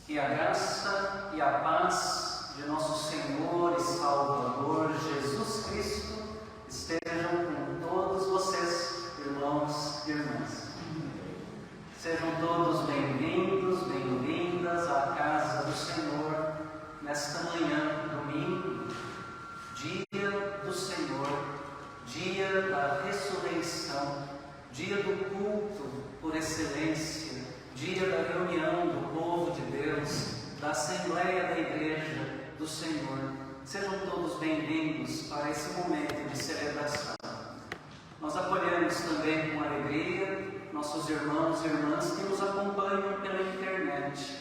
Que a graça e a paz de nosso Senhor e Salvador Jesus Cristo estejam com todos vocês, irmãos e irmãs. Sejam todos bem-vindos, bem-vindas à casa do Senhor nesta manhã, domingo, dia do Senhor, dia da ressurreição, dia do culto por excelência, dia da reunião do povo de Deus, da Assembleia da Igreja do Senhor. Sejam todos bem-vindos para esse momento de celebração. Nós acolhemos também com alegria nossos irmãos e irmãs que nos acompanham pela internet,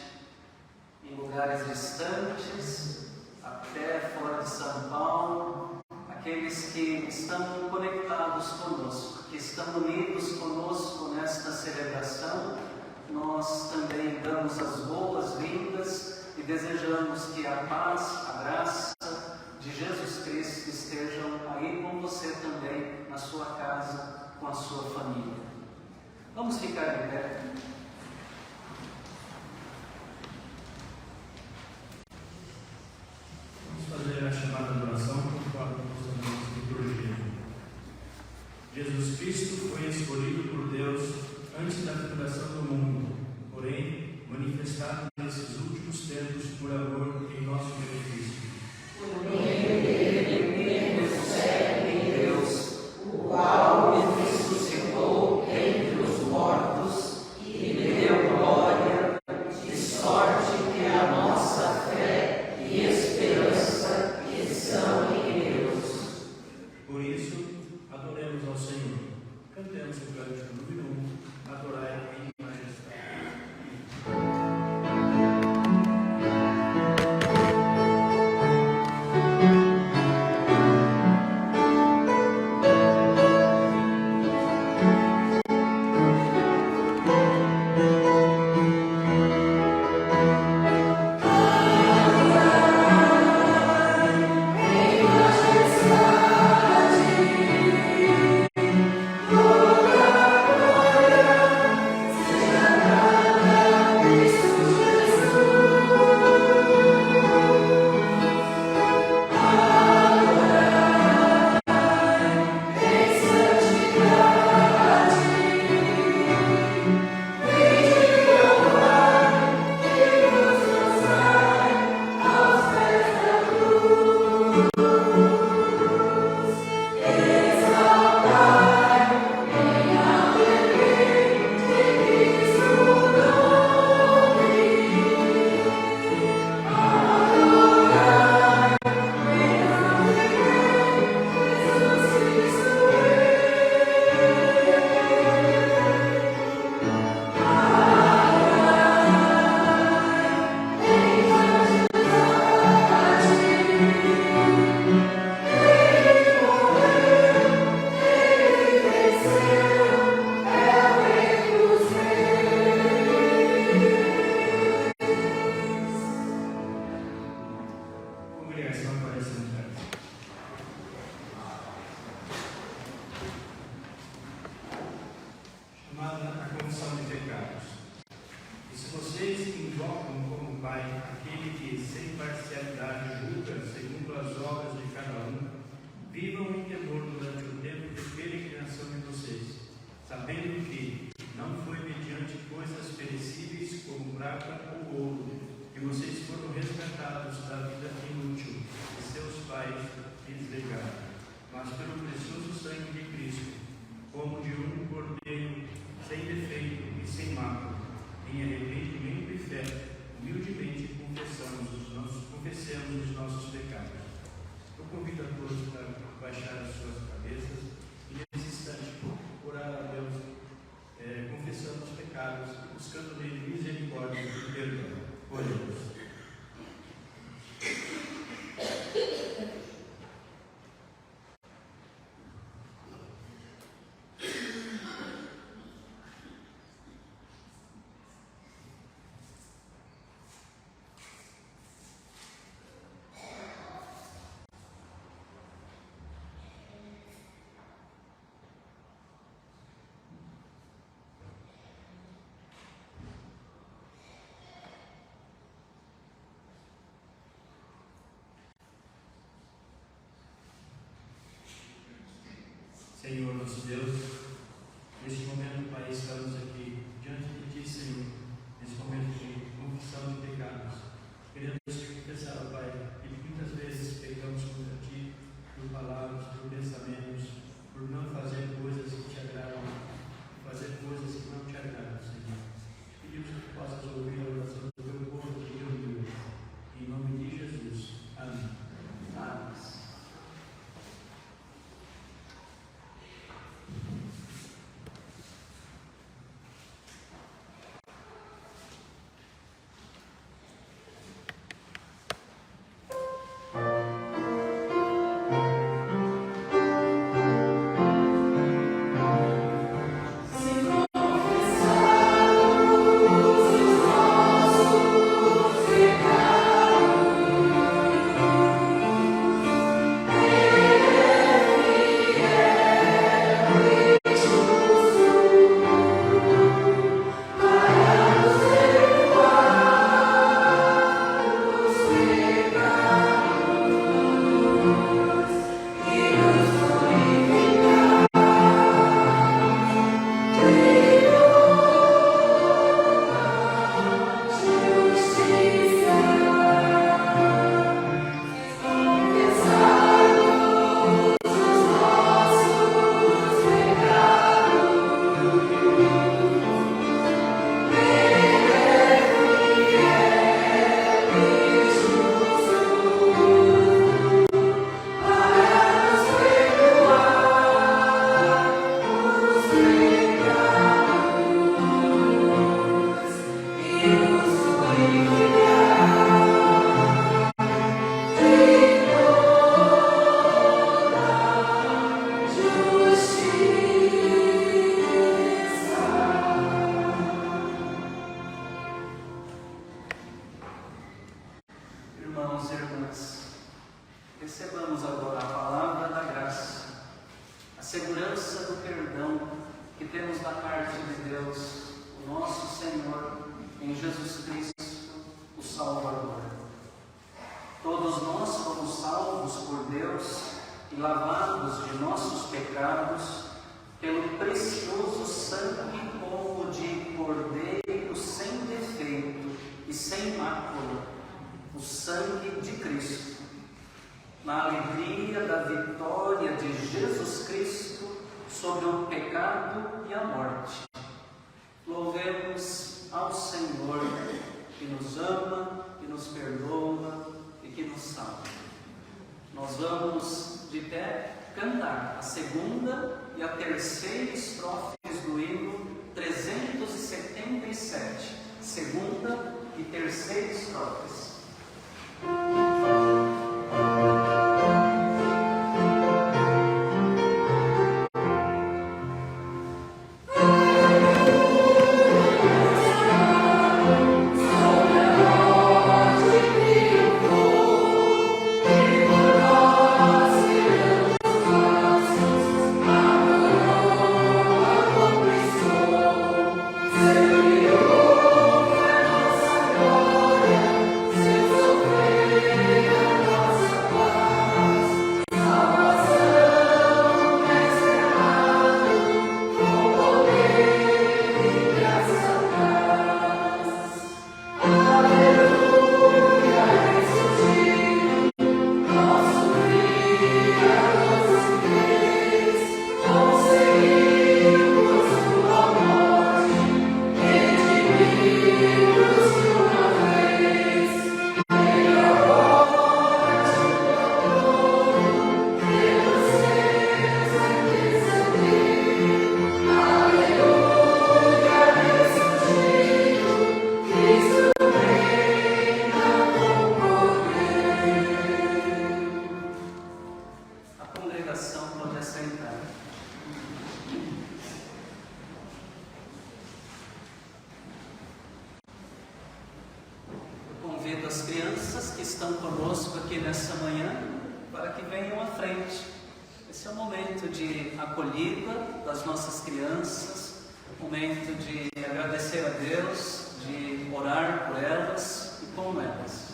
em lugares distantes, até fora de São Paulo, aqueles que estão conectados conosco, que estão unidos conosco nesta celebração. Nós também damos as boas-vindas e desejamos que a paz, a graça de Jesus Cristo estejam aí com você também, na sua casa, com a sua família. Vamos ficar em pé. Vamos fazer a chamada de oração conforme a nossa liturgia. Jesus Cristo foi escolhido por Deus antes da fundação do mundo, porém manifestado nesses últimos tempos por amor em nosso benefício. Por meio dele recebe em Deus, o qual nos ressuscitou entre os mortos e obras de cada um, vivam em temor durante o tempo de peregrinação de vocês, sabendo que não foi mediante coisas perecíveis como prata ou ouro que vocês foram resgatados da vida inútil que seus pais lhes legaram, mas pelo precioso sangue de Cristo, como de um cordeiro sem defeito e sem mácula. Em arrependimento e fé, humildemente confessemos os nossos pecados. Eu convido a todos para baixar as suas cabeças e, nesse instante, orar a Deus, confessando os pecados, buscando nele misericórdia e perdão. Oremos. Senhor nosso Deus, neste momento, Pai, estamos aqui diante de Ti, Senhor, nesse momento de confissão de pecados. Queremos te confessar, Pai, que muitas vezes pecamos contra Ti por palavras, por pensamentos, por não fazer coisas que Te agradam, por fazer coisas que não Te agradam, Senhor. Pedimos que Tu possas ouvir a oração do Teu povo que te ouviu. Em nome de Jesus. Amém. Amém. Irmãos e irmãs, recebamos agora a palavra da graça, a segurança do perdão que temos da parte de Deus, o nosso Senhor, em Jesus Cristo, o Salvador. Todos nós fomos salvos por Deus e lavados de nossos pecados pelo precioso sangue como de cordeiro sem defeito e sem mácula, o sangue de Cristo. Na alegria da vitória de Jesus Cristo sobre o pecado e a morte, louvemos ao Senhor que nos ama, que nos perdoa e que nos salva. Nós vamos de pé cantar a segunda e a terceira estrofes do hino 377, segunda e terceira estrofes. Senhor, a nossa glória. as crianças que estão conosco aqui nessa manhã para que venham à frente. Esse é o momento de acolhida das nossas crianças, momento de agradecer a Deus, de orar por elas e com elas.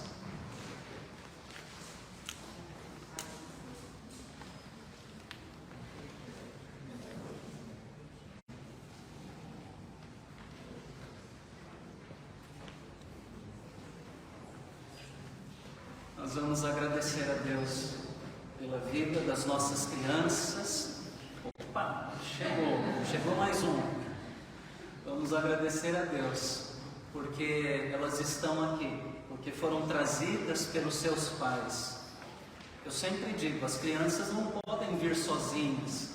Nós vamos agradecer a Deus pela vida das nossas crianças. Opa, chegou mais um. Vamos agradecer a Deus, porque elas estão aqui, porque foram trazidas pelos seus pais. Eu sempre digo, as crianças não podem vir sozinhas,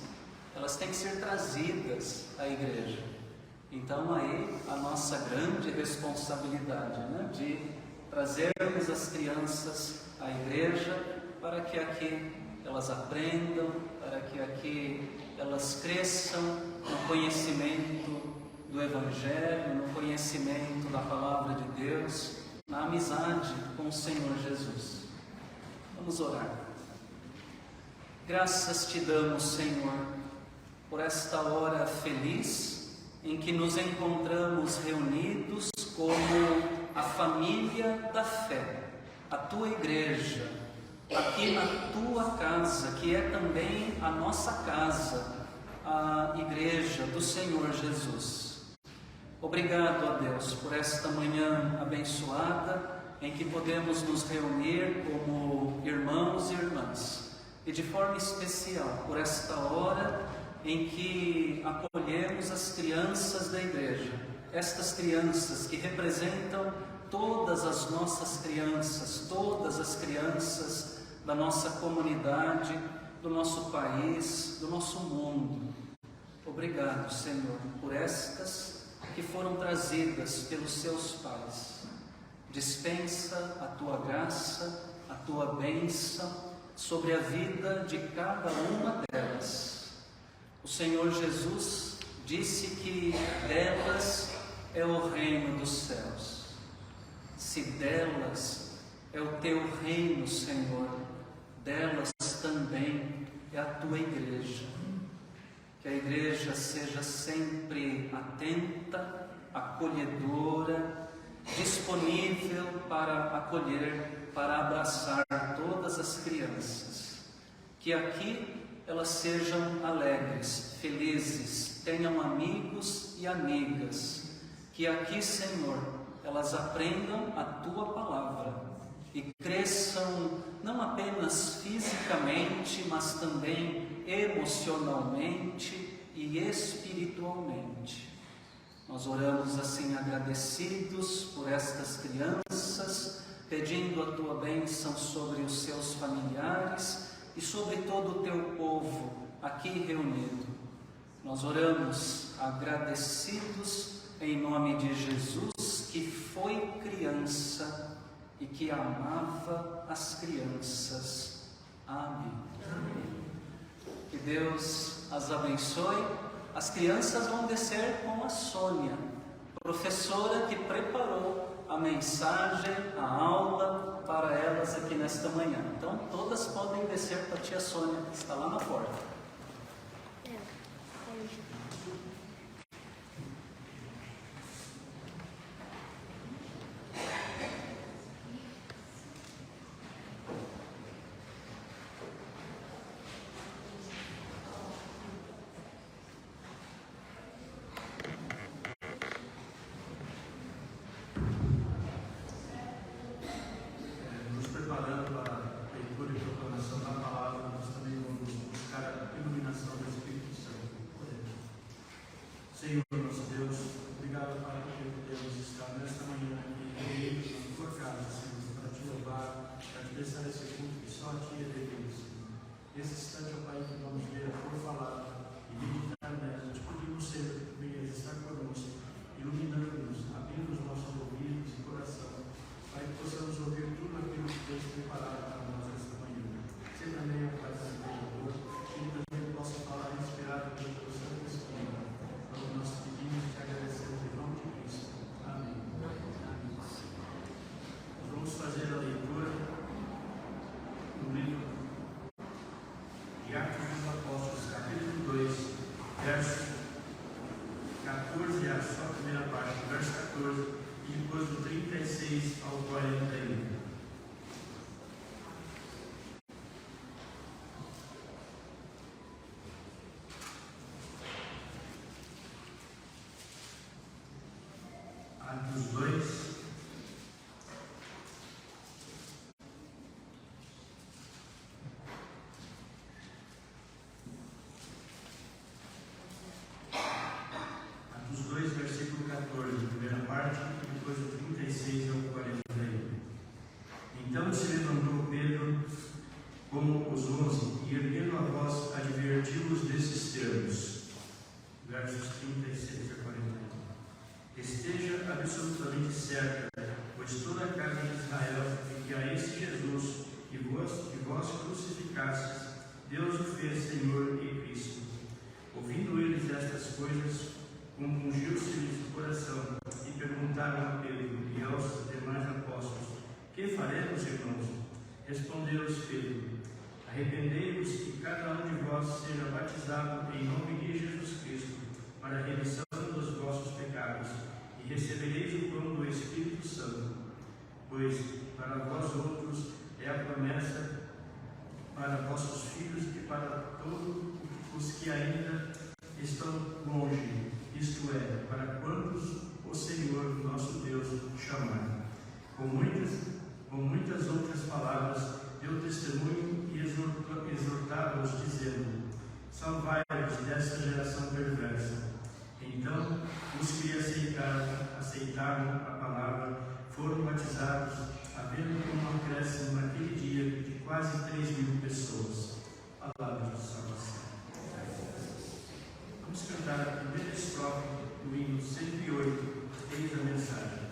elas têm que ser trazidas à igreja. Então aí a nossa grande responsabilidade, né, de trazermos as crianças à igreja para que aqui elas aprendam, para que aqui elas cresçam no conhecimento do Evangelho, no conhecimento da Palavra de Deus, na amizade com o Senhor Jesus. Vamos orar. Graças te damos, Senhor, por esta hora feliz em que nos encontramos reunidos como a família da fé, a tua igreja, aqui na tua casa, que é também a nossa casa, a igreja do Senhor Jesus. Obrigado a Deus por esta manhã abençoada, em que podemos nos reunir como irmãos e irmãs, e de forma especial por esta hora em que acolhemos as crianças da igreja, estas crianças que representam todas as nossas crianças, todas as crianças da nossa comunidade, do nosso país, do nosso mundo. Obrigado, Senhor, por estas que foram trazidas pelos seus pais. Dispensa a tua graça, a tua bênção sobre a vida de cada uma delas. O Senhor Jesus disse que delas é o reino dos céus. Se delas é o teu reino, Senhor, delas também é a tua igreja. Que a igreja seja sempre atenta, acolhedora, disponível para acolher, para abraçar todas as crianças. Que aqui elas sejam alegres, felizes, tenham amigos e amigas. Que aqui, Senhor, elas aprendam a tua palavra e cresçam não apenas fisicamente, mas também emocionalmente e espiritualmente. Nós oramos assim agradecidos por estas crianças, pedindo a tua bênção sobre os seus familiares e sobre todo o teu povo aqui reunido. Nós oramos agradecidos em nome de Jesus, que foi criança e que amava as crianças. Amém. Que Deus as abençoe. As crianças vão descer com a Sônia, professora que preparou a mensagem, a aula para elas aqui nesta manhã. Então todas podem descer com a tia Sônia, que está lá na porta. Senhor, nosso Deus, obrigado, Pai, porque podemos estar nesta manhã aqui, na tua casa, Senhor, para te louvar, para te prestar esse culto que só a ti é devido, Senhor. Nesse instante, ó Pai, que vamos ver a tua palavra e meditar nela, te pedimos sempre que tu venhas estar conosco, iluminando-nos, abrindo os nossos ouvidos e coração, para que possamos ouvir tudo aquilo que Deus preparado para nós esta manhã. Ser também, ó Pai, Senhor, que ele também possa falar inspirado pelo teu Santo Espírito. Nós pedimos e te agradecemos em nome de Cristo. Amém. Nós vamos fazer depois do 36 ao 41. Atos 2. Atos 2, versículo 14, primeira parte, e depois do 36 ao 41. Então se levantou Pedro como os 11, e erguendo a voz, advertiu-os desses termos. Versos 36 a 41. Esteja absolutamente certa, pois toda a casa de Israel, de que a esse Jesus, que vós crucificastes, Deus o fez Senhor e Cristo. Ouvindo eles estas coisas, compungiu-se-lhes o coração, e perguntaram a Pedro e aos demais apóstolos: que faremos, irmãos? Respondeu-lhes Pedro: arrependei-vos e cada um de vós seja batizado em nome de Jesus Cristo, para a remissão dos vossos pecados, e recebereis o dom do Espírito Santo, pois para vós outros é a promessa, para vossos filhos e para todos os que ainda estão longe, isto é, para quantos o Senhor nosso Deus chamar. Com muitas outras palavras deu testemunho e exortava-os, dizendo: salvai-vos desta geração perversa. Então, os que aceitaram a palavra foram batizados, havendo um acréscimo naquele dia de quase 3.000 pessoas. Palavra de salvação. Vamos cantar a primeira estrofe do hino 108, eis a mensagem.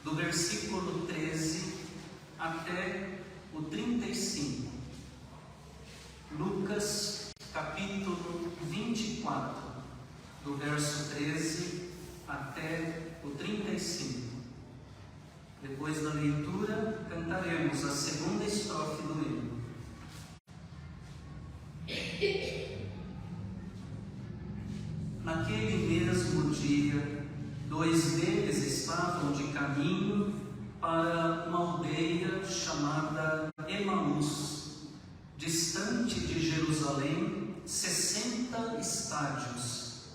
do versículo 13 até o 35. Lucas, capítulo 24, do verso 13 até o 35. Depois da leitura, cantaremos a segunda estrofe do hino. Naquele mesmo dia, 2 deles estavam de caminho para uma aldeia chamada Emaús, distante de Jerusalém 60 estádios,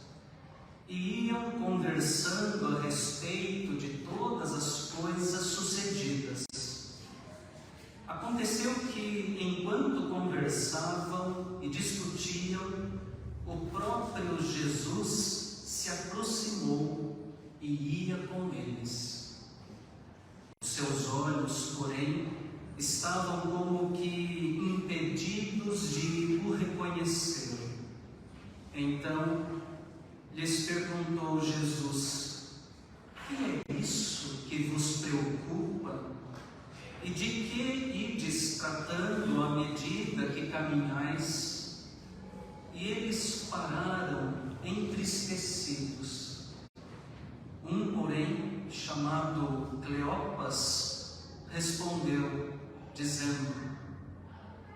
e iam conversando a respeito de todas as coisas sucedidas. Aconteceu que, enquanto conversavam e discutiam, o próprio Jesus se aproximou e ia com eles. Os seus olhos, porém, estavam como que impedidos de o reconhecer. Então lhes perguntou Jesus: que é isso que vos preocupa? E de que ides tratando à medida que caminhais? E eles pararam entristecidos. Um, porém, chamado Cleopas, respondeu, dizendo: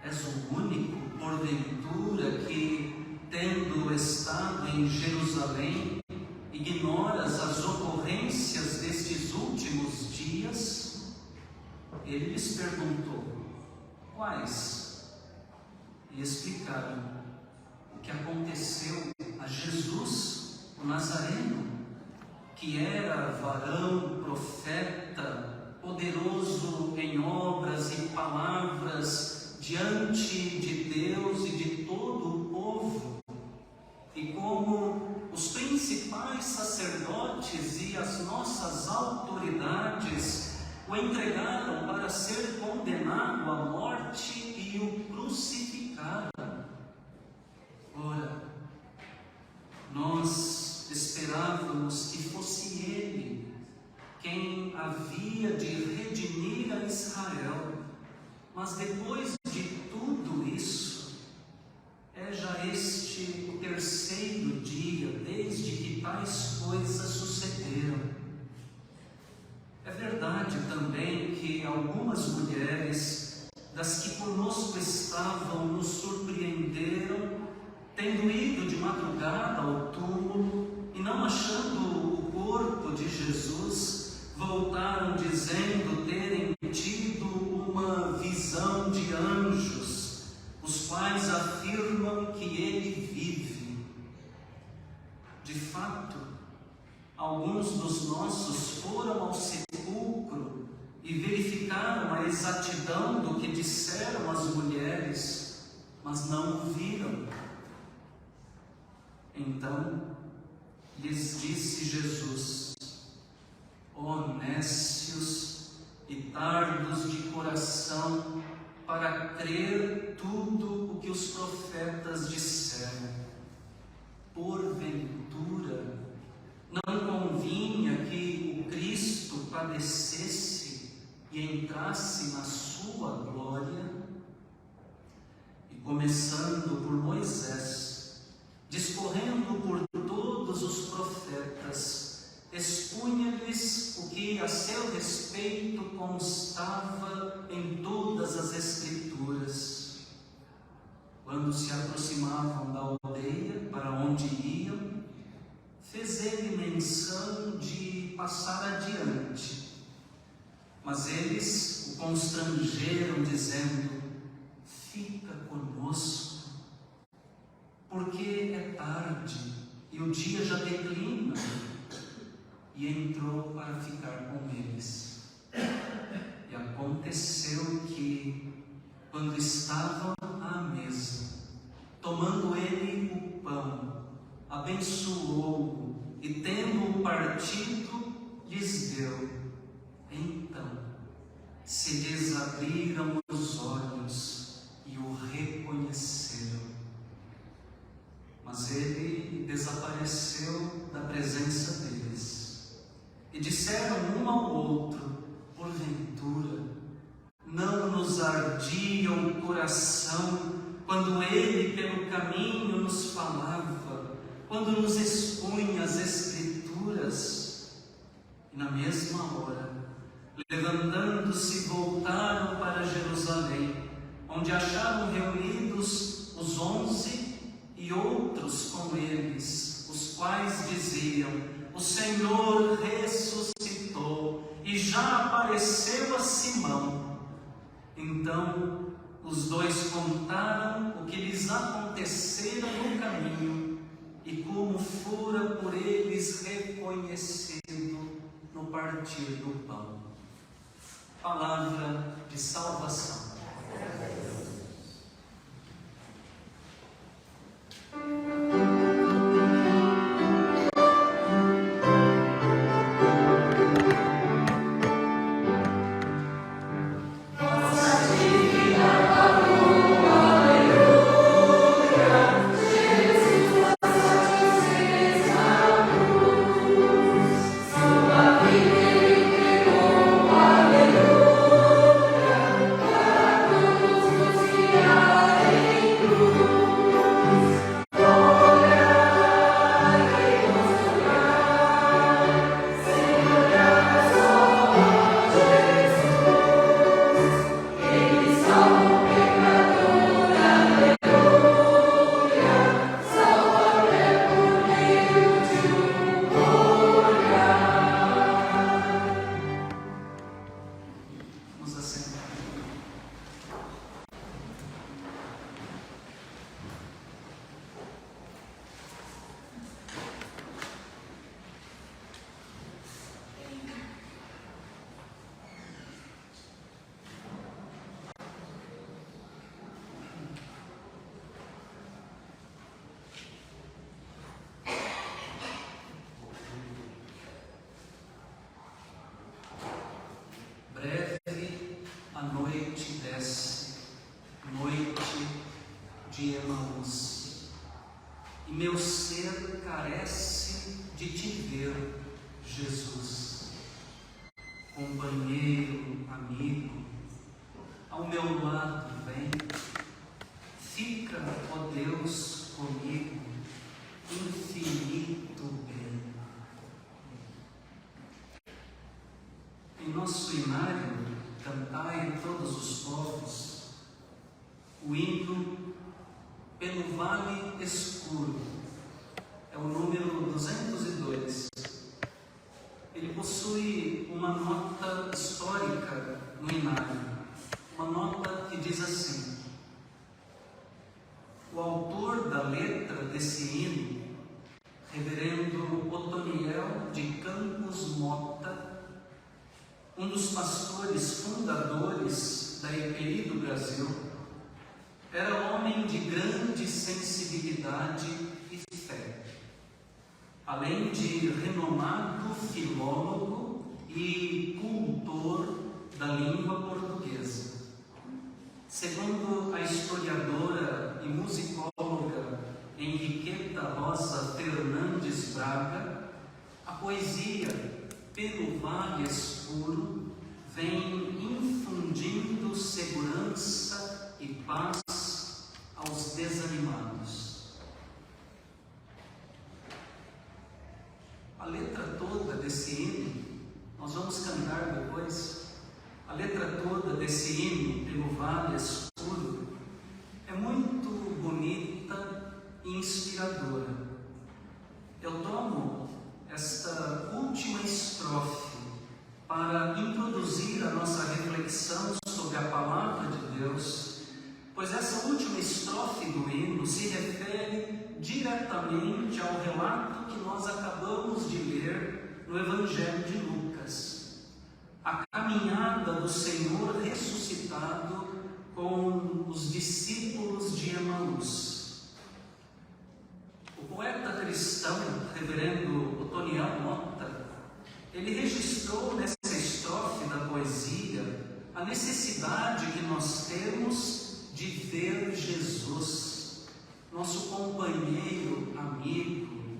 és o único, porventura, que, tendo estado em Jerusalém, ignoras as ocorrências destes últimos dias? Ele lhes perguntou: quais? E explicaram o que aconteceu a Jesus, o Nazareno, que era varão, profeta, poderoso em obras e palavras diante de Deus e de todo o povo, e como os principais sacerdotes e as nossas autoridades o entregaram para ser condenado à morte e o crucificaram. Ora, nós esperávamos que fosse Ele quem havia de redimir a Israel, mas depois de tudo isso, é já este o terceiro dia desde que tais coisas sucederam. É verdade também que algumas mulheres, das que conosco estavam, nos surpreenderam, tendo ido de madrugada ao túmulo e não achando o corpo de Jesus, voltaram dizendo terem tido uma visão de anjos, os quais afirmam que ele vive. De fato, alguns dos nossos foram ao sepulcro e verificaram a exatidão do que disseram as mulheres, mas não o viram. Então lhes disse Jesus: ó nécios e tardos de coração, para crer tudo o que os profetas disseram. Porventura, não convinha que o Cristo padecesse e entrasse na sua glória? E começando por Moisés, discorrendo por todos os profetas, expunha-lhes o que a seu respeito constava em todas as Escrituras. Quando se aproximavam da aldeia para onde iam, fez ele menção de passar adiante, mas eles o constrangeram, dizendo: fica conosco, porque é tarde e o dia já declina. E entrou para ficar com eles. E aconteceu que, quando estavam à mesa, tomando ele o pão, abençoou-o e, tendo-o partido, lhes deu. Então se lhes abriram os olhos e o reconheceram. Mas ele desapareceu da presença deles. E disseram um ao outro: porventura, não nos ardia o coração quando ele pelo caminho nos falava, quando nos expunha as Escrituras? E na mesma hora, levantando-se, voltaram para Jerusalém, onde acharam reunidos os 11 e outros com eles, os quais diziam: o Senhor ressuscitou e já apareceu a Simão. Então os dois contaram o que lhes acontecera no caminho e como fora por eles reconhecido no partir do pão. Palavra de salvação. De Emaús, e meu ser carece de te ver, Jesus. Companheiro, amigo, ao meu lado vem, fica, ó Deus, comigo, infinito bem. Em nosso inário, cantai todos os povos, o hino Pelo Vale Escuro, é o número 202. Ele possui uma nota histórica no inário, uma nota que diz assim: o autor da letra desse hino, reverendo Otoniel de Campos Mota, um dos pastores fundadores da EPI do Brasil, era homem de grande sensibilidade e fé, além de renomado filólogo e cultor da língua portuguesa. Segundo a historiadora e musicóloga Henriqueta Rosa Fernandes Braga, a poesia Pelo Vale Escuro vem infundindo segurança e paz aos desanimados. A letra toda desse hino, nós vamos cantar depois, a letra toda desse hino, Pelo Vale Escuro, é muito bonita e inspiradora. Eu tomo esta última estrofe para introduzir a nossa reflexão sobre a Palavra de Deus, pois essa última estrofe do hino se refere diretamente ao relato que nós acabamos de ler no Evangelho de Lucas, a caminhada do Senhor ressuscitado com os discípulos de Emaús. O poeta cristão, reverendo Otoniel Mota, ele registrou nessa estrofe da poesia a necessidade que nós temos de ver Jesus, nosso companheiro, amigo,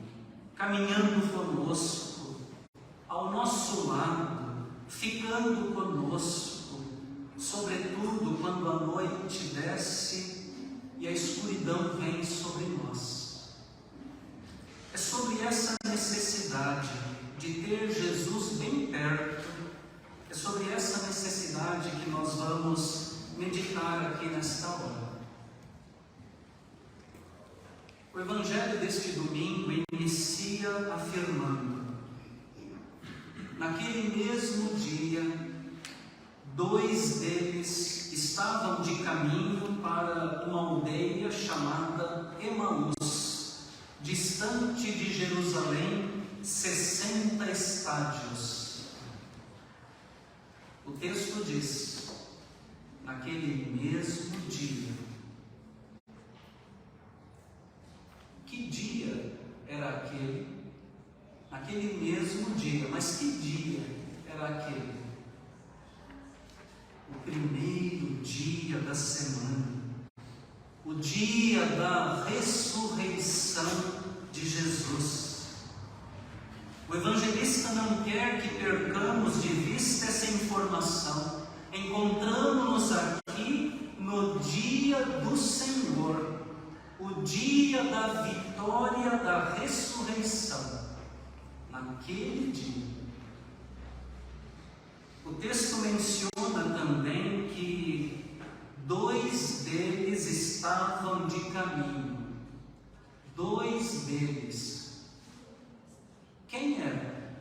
caminhando conosco, ao nosso nosso lado, ficando conosco, sobretudo quando a noite desce e a escuridão vem sobre nós. É sobre essa necessidade de ter Jesus bem perto, é sobre essa necessidade que nós vamos meditar aqui nesta hora. O Evangelho deste domingo inicia afirmando: naquele mesmo dia, 2 deles estavam de caminho para uma aldeia chamada Emaús, distante de Jerusalém 60 estádios. O texto diz: naquele mesmo dia. Que dia era aquele? Naquele mesmo dia. Mas que dia era aquele? O primeiro dia da semana, o dia da ressurreição de Jesus. O evangelista não quer que percamos de vista essa informação. Encontramos-nos aqui no dia do Senhor, o dia da vitória da ressurreição. Naquele dia. O texto menciona também que 2 deles estavam de caminho. 2 deles. Quem era?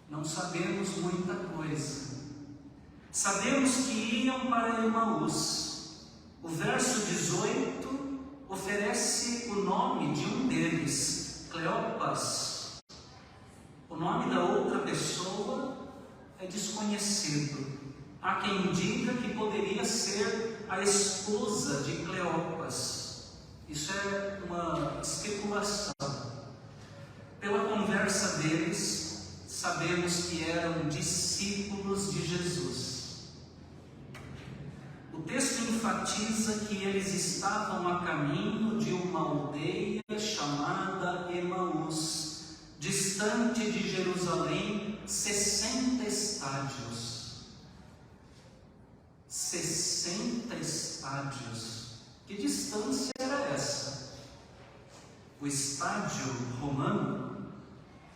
Não sabemos muita coisa. Sabemos que iam para Emaús. O verso 18 oferece o nome de um deles, Cleopas. O nome da outra pessoa é desconhecido. Há quem diga que poderia ser a esposa de Cleopas. Isso é uma especulação. Pela conversa deles, sabemos que eram discípulos de Jesus. O texto enfatiza que eles estavam a caminho de uma aldeia chamada Emaús, distante de Jerusalém 60 estádios. 60 estádios. Que distância era essa? O estádio romano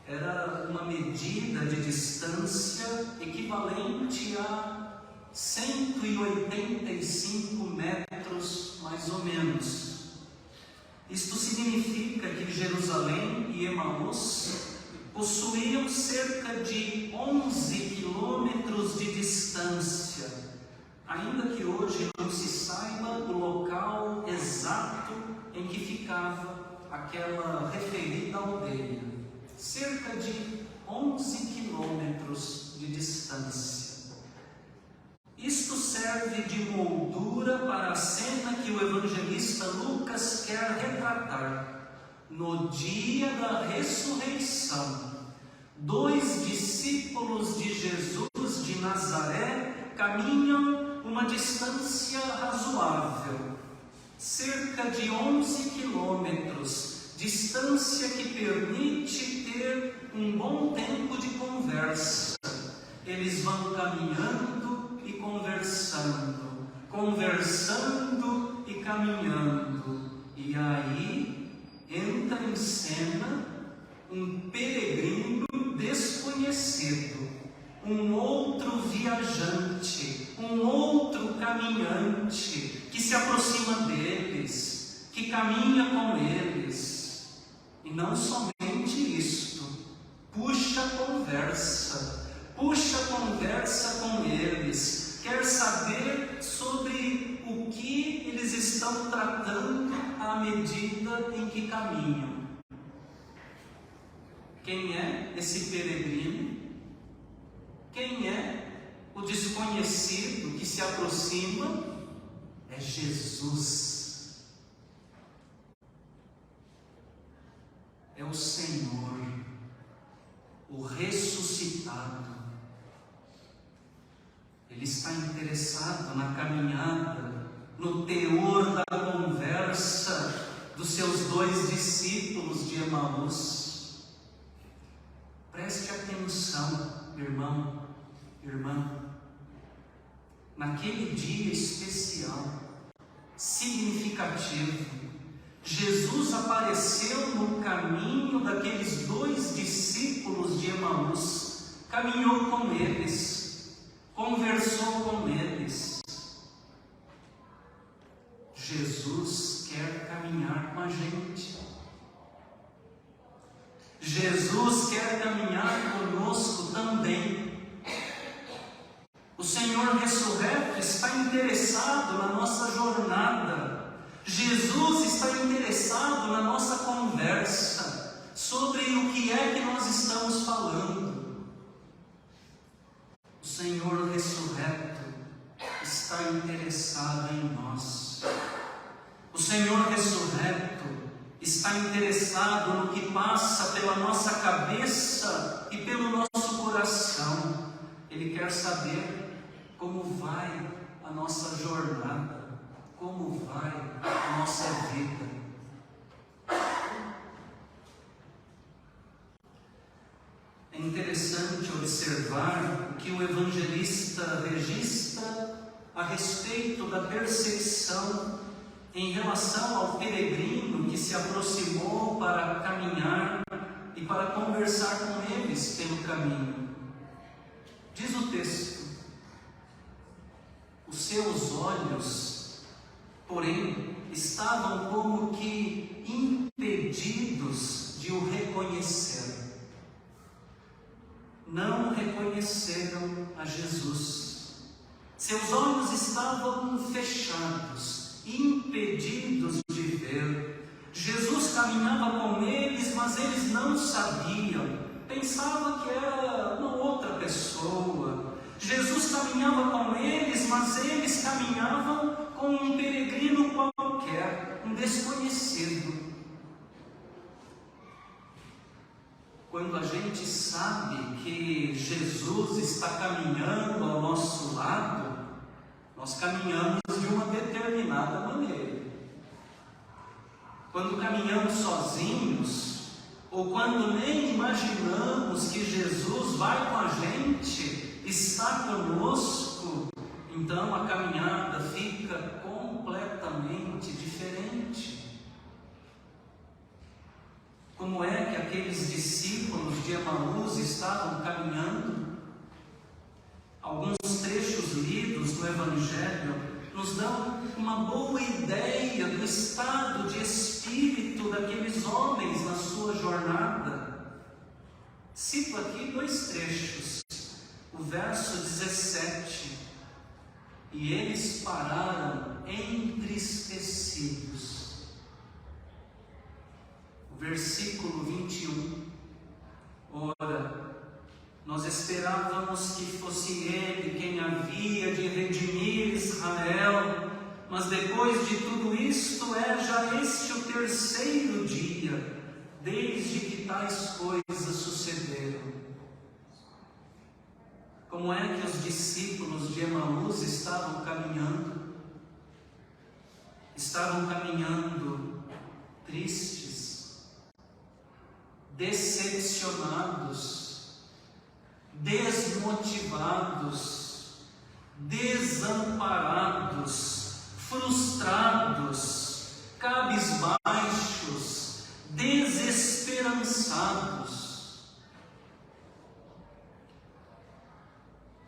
era uma medida de distância equivalente a 185 metros, mais ou menos. Isto significa que Jerusalém e Emaús possuíam cerca de 11 quilômetros de distância, ainda que hoje não se saiba o local exato em que ficava aquela referida aldeia. Cerca de 11 quilômetros de distância. Isto serve de moldura para a cena que o evangelista Lucas quer retratar. No dia da ressurreição, 2 discípulos de Jesus de Nazaré caminham uma distância razoável, cerca de 11 quilômetros, distância que permite ter um bom tempo de conversa. Eles vão caminhando e conversando, conversando e caminhando, e aí entra em cena um peregrino desconhecido, um outro viajante, um outro caminhante que se aproxima deles, que caminha com eles, e não somente isto, puxa conversa com eles, quer saber sobre o que eles estão tratando à medida em que caminham. Quem é esse peregrino? Quem é o desconhecido que se aproxima? É Jesus. É o Senhor, o ressuscitado. Ele está interessado na caminhada, no teor da conversa dos seus 2 discípulos de Emaús. Irmão, irmã, naquele dia especial, significativo, Jesus apareceu no caminho daqueles 2 discípulos de Emaús, caminhou com eles, conversou com eles. Jesus quer caminhar com a gente. Jesus quer caminhar conosco também. O Senhor ressurreto está interessado na nossa jornada. Jesus está interessado na nossa conversa sobre o que é que nós estamos falando. O Senhor ressurreto está interessado em nós. O Senhor ressurreto está interessado no que passa pela nossa cabeça e pelo nosso coração. Ele quer saber como vai a nossa jornada, como vai a nossa vida. É interessante observar o que o evangelista registra a respeito da perseguição em relação ao peregrino que se aproximou para caminhar e para conversar com eles pelo caminho. Diz o texto: os seus olhos, porém, estavam como que impedidos de o reconhecer. Não reconheceram a Jesus. Seus olhos estavam fechados, impedidos de ver. Jesus caminhava com eles, mas eles não sabiam, pensavam que era uma outra pessoa. Jesus caminhava com eles, mas eles caminhavam com um peregrino qualquer, um desconhecido. Quando a gente sabe que Jesus está caminhando ao nosso lado, nós caminhamos de uma determinada maneira. Quando caminhamos sozinhos, ou quando nem imaginamos que Jesus vai com a gente, está conosco, então a caminhada fica completamente diferente. Como é que aqueles discípulos de Emaús estavam caminhando? Alguns trechos lidos no Evangelho nos dão uma boa ideia do estado de espírito daqueles homens na sua jornada. Cito aqui 2 trechos. O verso 17: e eles pararam entristecidos. O versículo 21: ora, nós esperávamos que fosse Ele quem havia de redimir Israel, mas depois de tudo isto é já este o 3º dia, desde que tais coisas sucederam. Como é que os discípulos de Emaús estavam caminhando? Estavam caminhando tristes, decepcionados, desmotivados, desamparados, frustrados, cabisbaixos, desesperançados.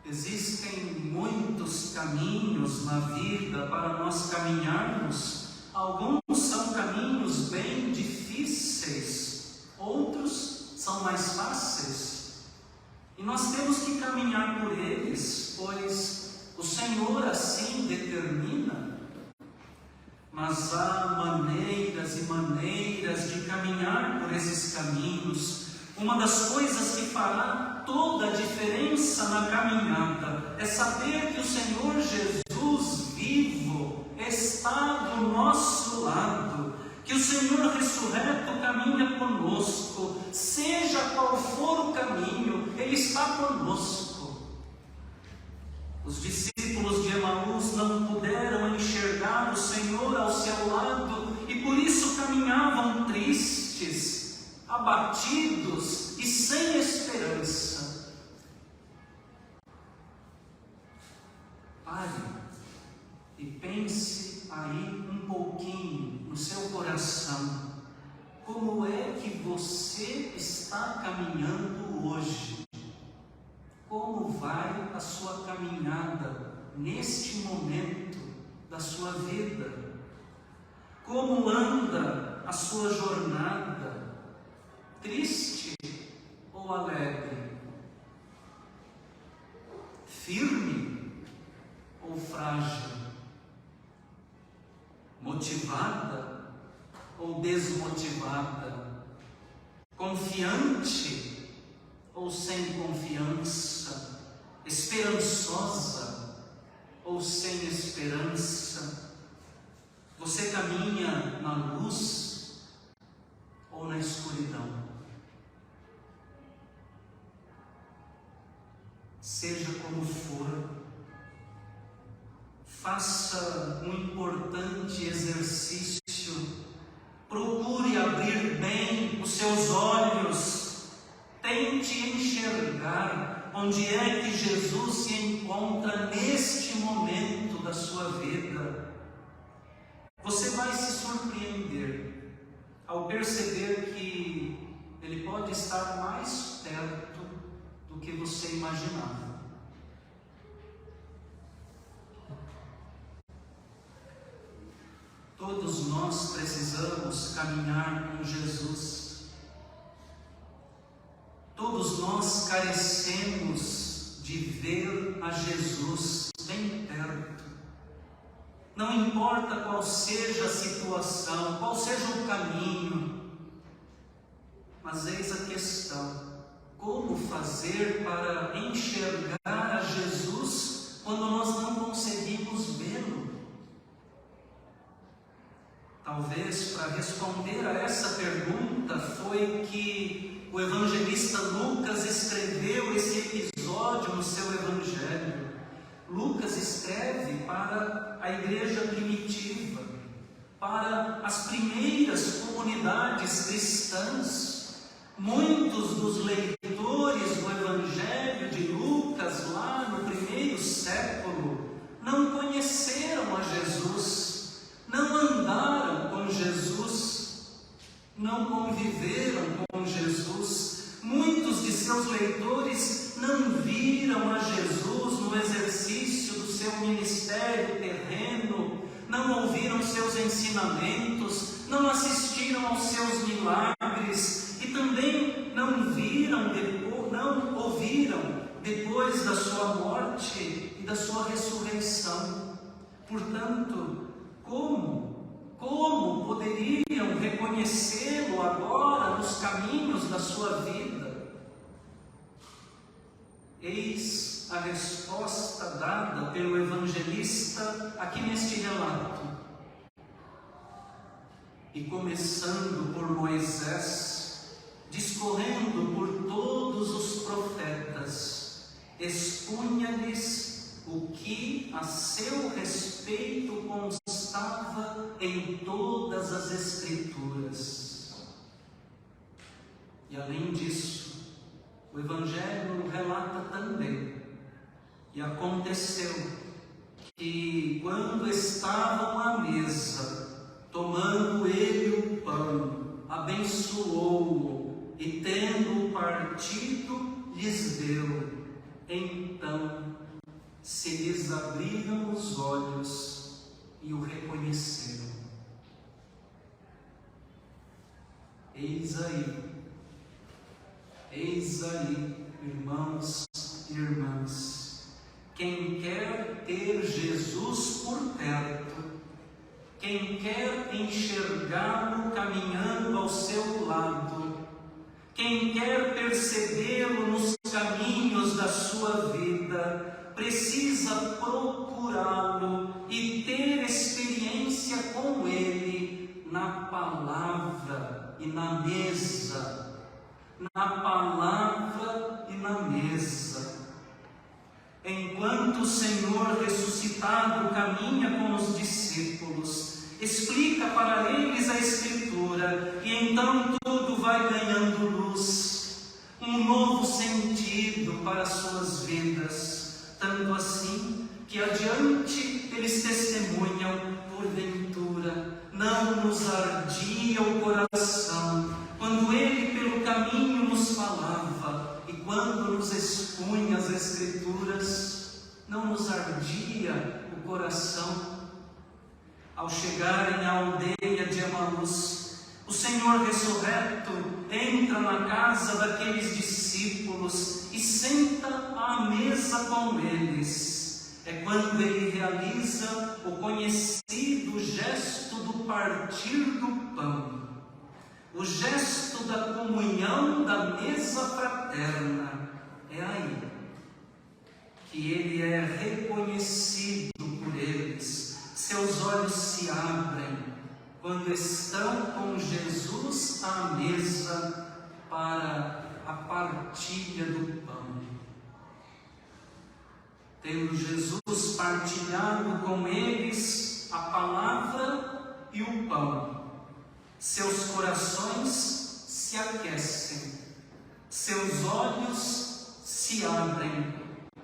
Existem muitos caminhos na vida para nós caminharmos. Alguns são caminhos bem difíceis, outros são mais fáceis. E nós temos que caminhar por eles, pois o Senhor assim determina. Mas há maneiras e maneiras de caminhar por esses caminhos. Uma das coisas que fará toda a diferença na caminhada é saber que o Senhor Jesus vivo está do nosso lado, que o Senhor ressurreto caminha conosco, seja qual for o caminho, Ele está conosco. Os discípulos de Emaús não puderam enxergar o Senhor ao seu lado e por isso caminhavam tristes, abatidos e sem esperança. está caminhando hoje? Como vai a sua caminhada neste momento da sua vida? Como anda a sua jornada? Triste ou alegre? Firme ou frágil? Motivada ou desmotivada? Confiante ou sem confiança? Esperançosa ou sem esperança? Você caminha na luz ou na escuridão? Seja como for, faça um importante exercício. Procure abrir bem os seus olhos. Tente enxergar onde é que Jesus se encontra neste momento da sua vida. Você vai se surpreender ao perceber que Ele pode estar mais perto do que você imaginava. Todos nós precisamos caminhar com Jesus. Todos nós carecemos de ver a Jesus bem perto. Não importa qual seja a situação, qual seja o caminho, mas eis a questão: como fazer para enxergar a Jesus quando nós não conseguimos vê-lo? Talvez para responder a essa pergunta foi que o evangelista Lucas escreveu esse episódio no seu evangelho. Lucas escreve para a igreja primitiva, para as primeiras comunidades cristãs. Muitos dos leitores do evangelho de Lucas, lá no primeiro século, não conheceram a Jesus, não andaram com Jesus, não conviveram com Jesus. Muitos de seus leitores não viram a Jesus no exercício do seu ministério terreno, não ouviram seus ensinamentos, não assistiram aos seus milagres e também não ouviram depois da sua morte e da sua ressurreição. Portanto, como poderiam reconhecê-lo agora nos caminhos da sua vida? Eis a resposta dada pelo evangelista aqui neste relato. E começando por Moisés, discorrendo por todos os profetas, expunha-lhes o que a seu respeito constava em todas as Escrituras. E além disso, o Evangelho relata também: e aconteceu que, quando estavam à mesa, tomando ele o pão, abençoou-o e, tendo partido, lhes deu. Então se lhes abriram os olhos e o reconheceram. Eis aí, irmãos e irmãs, quem quer ter Jesus por perto, quem quer enxergá-lo caminhando ao seu lado, quem quer percebê-lo nos caminhos da sua vida, precisa procurá-lo e ter experiência com ele na palavra e na mesa. Na palavra e na mesa. Enquanto o Senhor ressuscitado caminha com os discípulos, explica para eles a Escritura, e então tudo vai ganhando luz, um novo sentido para as suas vidas, tanto assim que adiante eles testemunham: porventura não nos ardia o coração quando ele pelo caminho caminho nos falava e quando nos expunha as Escrituras, não nos ardia o coração. Ao chegarem à aldeia de Emaús, o Senhor ressurreto entra na casa daqueles discípulos e senta à mesa com eles. É quando ele realiza o conhecido gesto do partir do pão, o gesto da comunhão da mesa fraterna. É aí que ele é reconhecido por eles. Seus olhos se abrem quando estão com Jesus à mesa para a partilha do pão. Tendo Jesus partilhado com eles a palavra e o pão, seus corações se aquecem, seus olhos se abrem,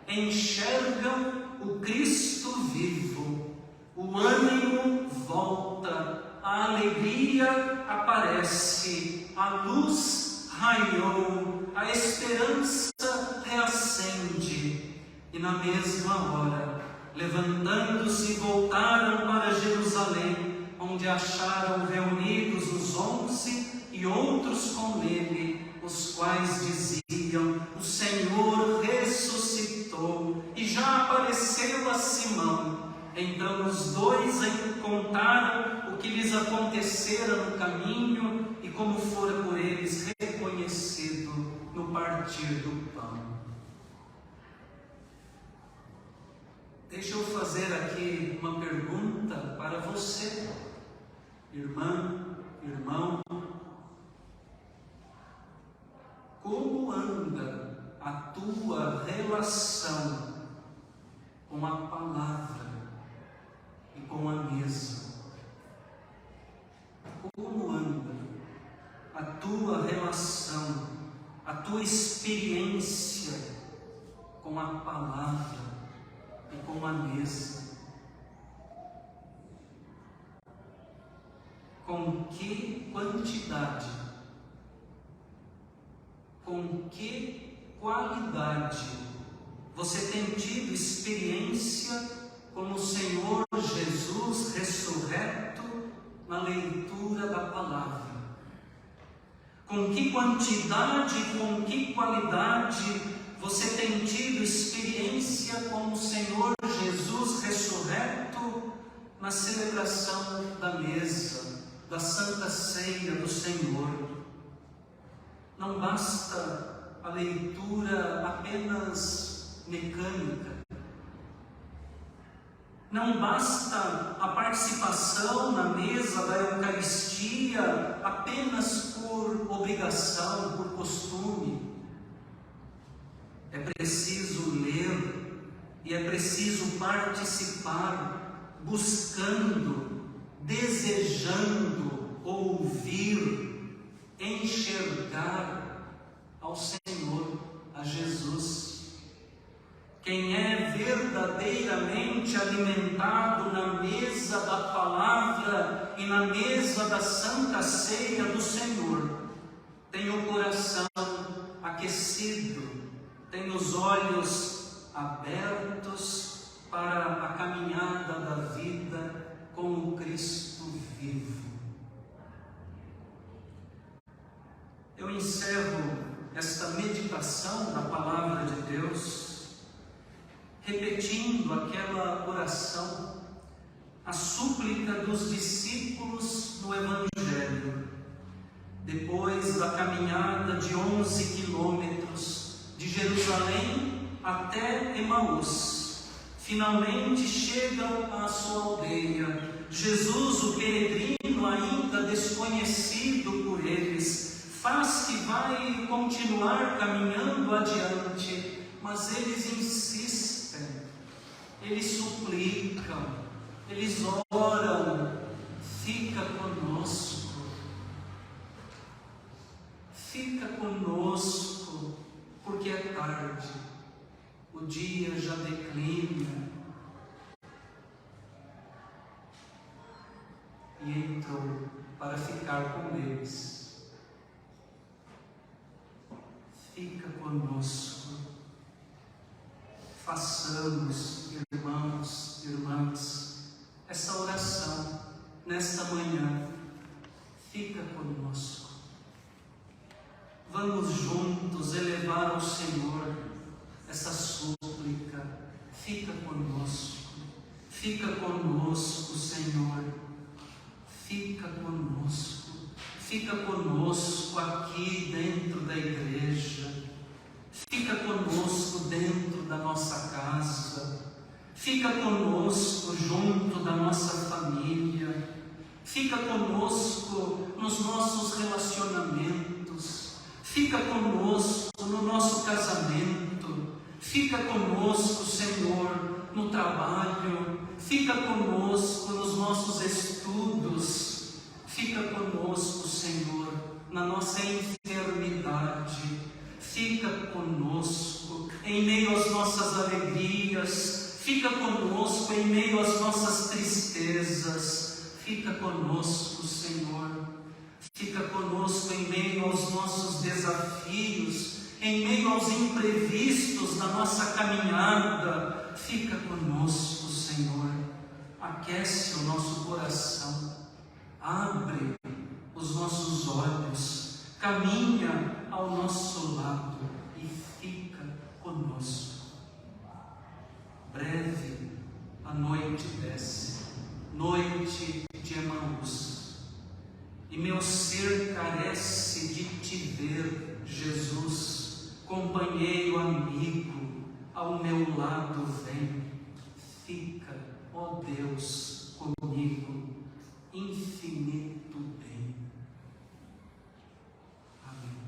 enxergam o Cristo vivo. O ânimo volta, a alegria aparece, a luz raiou, a esperança reacende. E na mesma hora, levantando-se, voltaram para Jerusalém, onde acharam reunidos os 11 e outros com ele, os quais diziam: o Senhor ressuscitou e já apareceu a Simão. Então os dois contaram o que lhes acontecera no caminho e como fora por eles reconhecido no partir do pão. Deixa eu fazer aqui uma pergunta para você, irmã, irmão. Como anda a tua relação com a palavra e com a mesa? Como anda a tua relação, a tua experiência com a palavra e com a mesa? Com que quantidade, com que qualidade você tem tido experiência como o Senhor Jesus ressurreto na leitura da palavra? Com que quantidade, com que qualidade você tem tido experiência como o Senhor Jesus ressurreto na celebração da mesa, da Santa Ceia do Senhor? Não basta a leitura apenas mecânica. Não basta a participação na mesa da Eucaristia apenas por obrigação, por costume. É preciso ler e é preciso participar, buscando, desejando ouvir, enxergar ao Senhor, a Jesus. Quem é verdadeiramente alimentado na mesa da palavra e na mesa da Santa Ceia do Senhor, tem o coração aquecido, tem os olhos abertos para a caminhada da vida com o Cristo vivo. Eu encerro esta meditação da palavra de Deus repetindo aquela oração, a súplica dos discípulos no Evangelho. Depois da caminhada de 11 quilômetros de Jerusalém até Emaús, finalmente chegam à sua aldeia. Jesus, o peregrino ainda desconhecido por eles, faz que vai continuar caminhando adiante, mas eles insistem. Eles suplicam, eles oram: fica conosco, porque é tarde, o dia já declina. E entrou para ficar com eles. fica conosco. Façamos, irmãos, irmãs, essa oração nesta manhã. Fica conosco. Vamos juntos elevar ao Senhor essa súplica. Fica conosco. Fica conosco, Senhor. Fica conosco. Fica conosco aqui dentro da igreja. Fica conosco dentro da nossa casa. Fica conosco junto da nossa família. Fica conosco nos nossos relacionamentos. Fica conosco no nosso casamento. Fica conosco, Senhor, no trabalho. Fica conosco nos nossos estudos. Fica conosco, Senhor, na nossa enfermidade. Fica conosco em meio às nossas alegrias. Fica conosco em meio às nossas tristezas. Fica conosco, Senhor. Fica conosco em meio aos nossos desafios, em meio aos imprevistos da nossa caminhada. Fica conosco, Senhor. Aquece o nosso coração. Abre os nossos olhos, caminha ao nosso lado e fica conosco. Breve a noite desce, noite de Emaús, e meu ser carece de te ver, Jesus, companheiro, amigo, ao meu lado vem. Fica, ó Deus, comigo. Infinito bem. Amém.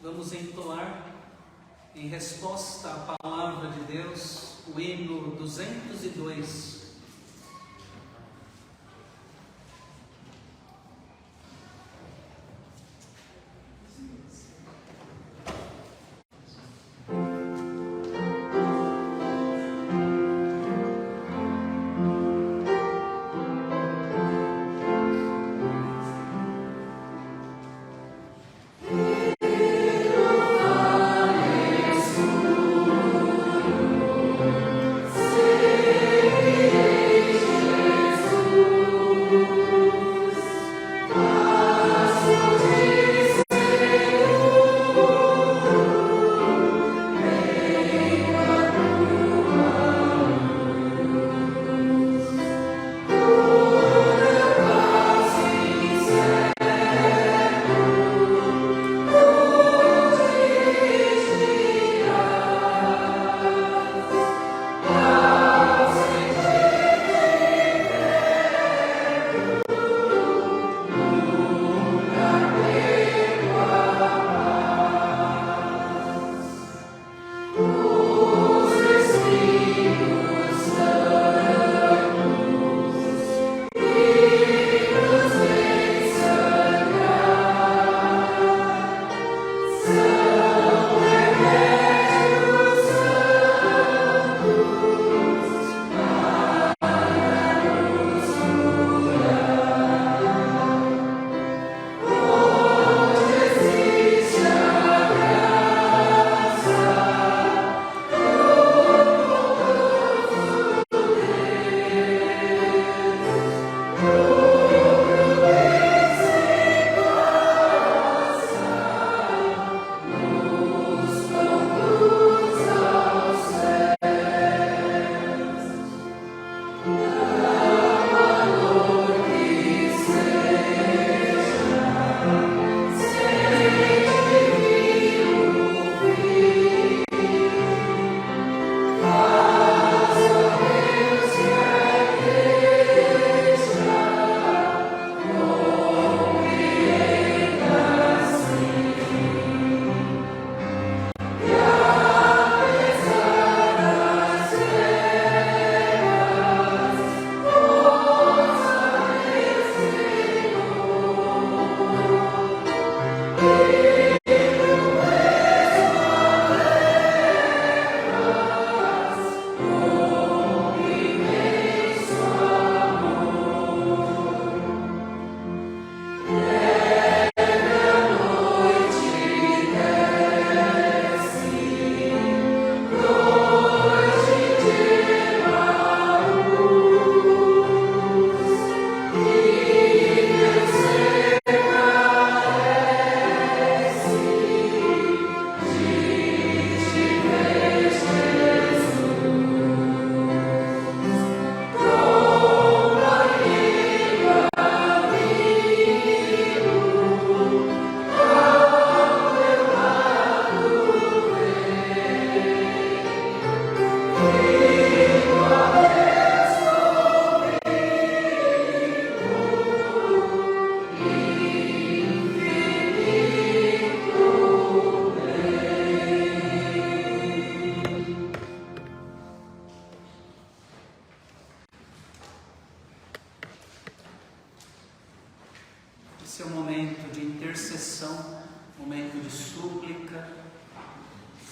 Vamos entoar, em resposta à palavra de Deus, o hino 202. Sim.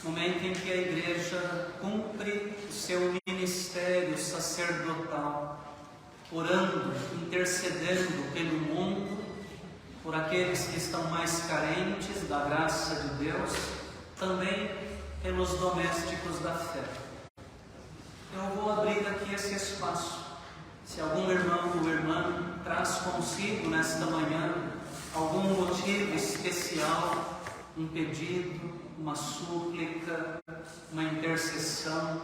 momento em que a igreja cumpre o seu ministério sacerdotal, orando, intercedendo pelo mundo, por aqueles que estão mais carentes da graça de Deus, também pelos domésticos da fé. Eu vou abrir aqui esse espaço. Se algum irmão ou irmã traz consigo nesta manhã algum motivo especial, um pedido, uma súplica, uma intercessão,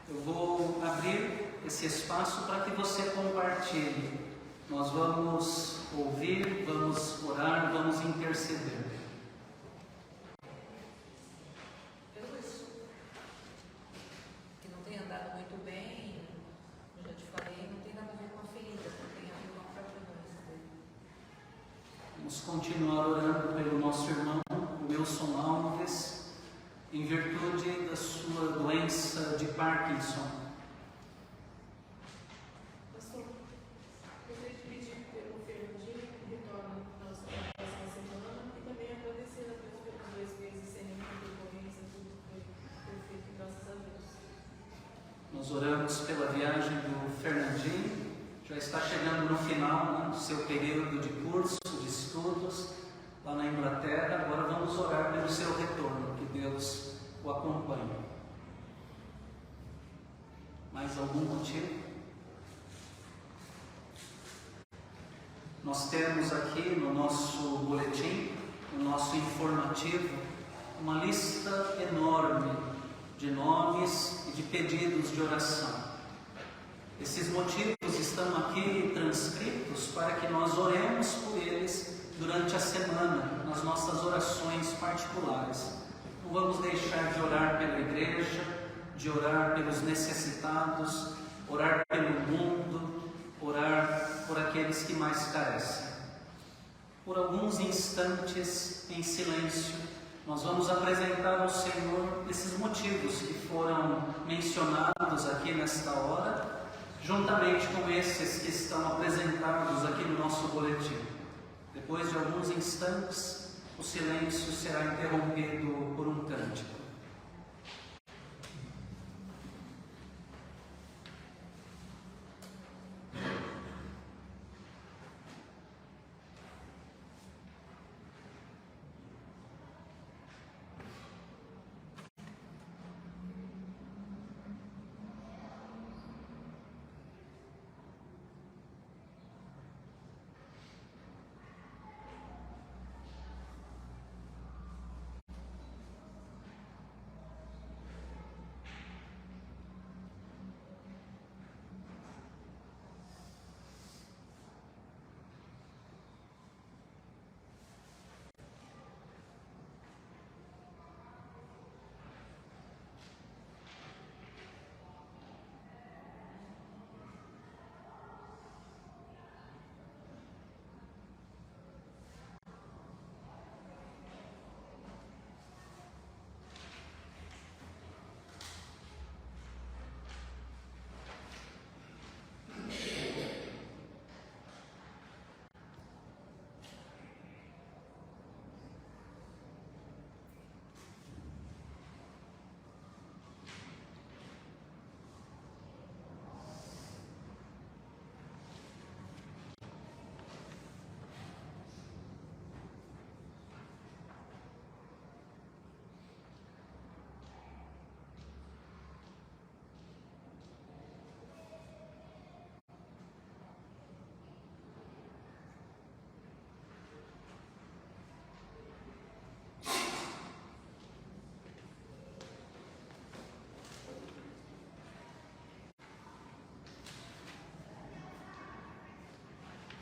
eu vou abrir esse espaço para que você compartilhe. Nós vamos ouvir, vamos orar, vamos interceder. Que não tem andado muito bem, eu já te falei, não tem nada a ver com a ferida, tem a ver com a própria doença dele. Vamos continuar orando pelo nosso irmão Wilson Alves, em virtude da sua doença de Parkinson. Pastor, gostaria de pedir pelo Fernandinho, que retorna na próxima semana, e também agradecer a Deus pelos 2 meses sem nenhuma intercorrência, tudo foi perfeito, graças a Deus. Nós oramos pela viagem do Fernandinho, já está chegando no final, do seu período de curso, de estudos, lá na Inglaterra. Agora vamos orar pelo seu retorno, que Deus o acompanhe. Mais algum motivo? Nós temos aqui no nosso boletim, no nosso informativo, uma lista enorme de nomes e de pedidos de oração. Esses motivos estão aqui transcritos para que nós oremos por eles durante a semana, nas nossas orações particulares. Não vamos deixar de orar pela igreja, de orar pelos necessitados, orar pelo mundo, orar por aqueles que mais carecem. Por alguns instantes, em silêncio, nós vamos apresentar ao Senhor esses motivos que foram mencionados aqui nesta hora, juntamente com esses que estão apresentados aqui no nosso boletim. Depois de alguns instantes, o silêncio será interrompido por um cântico.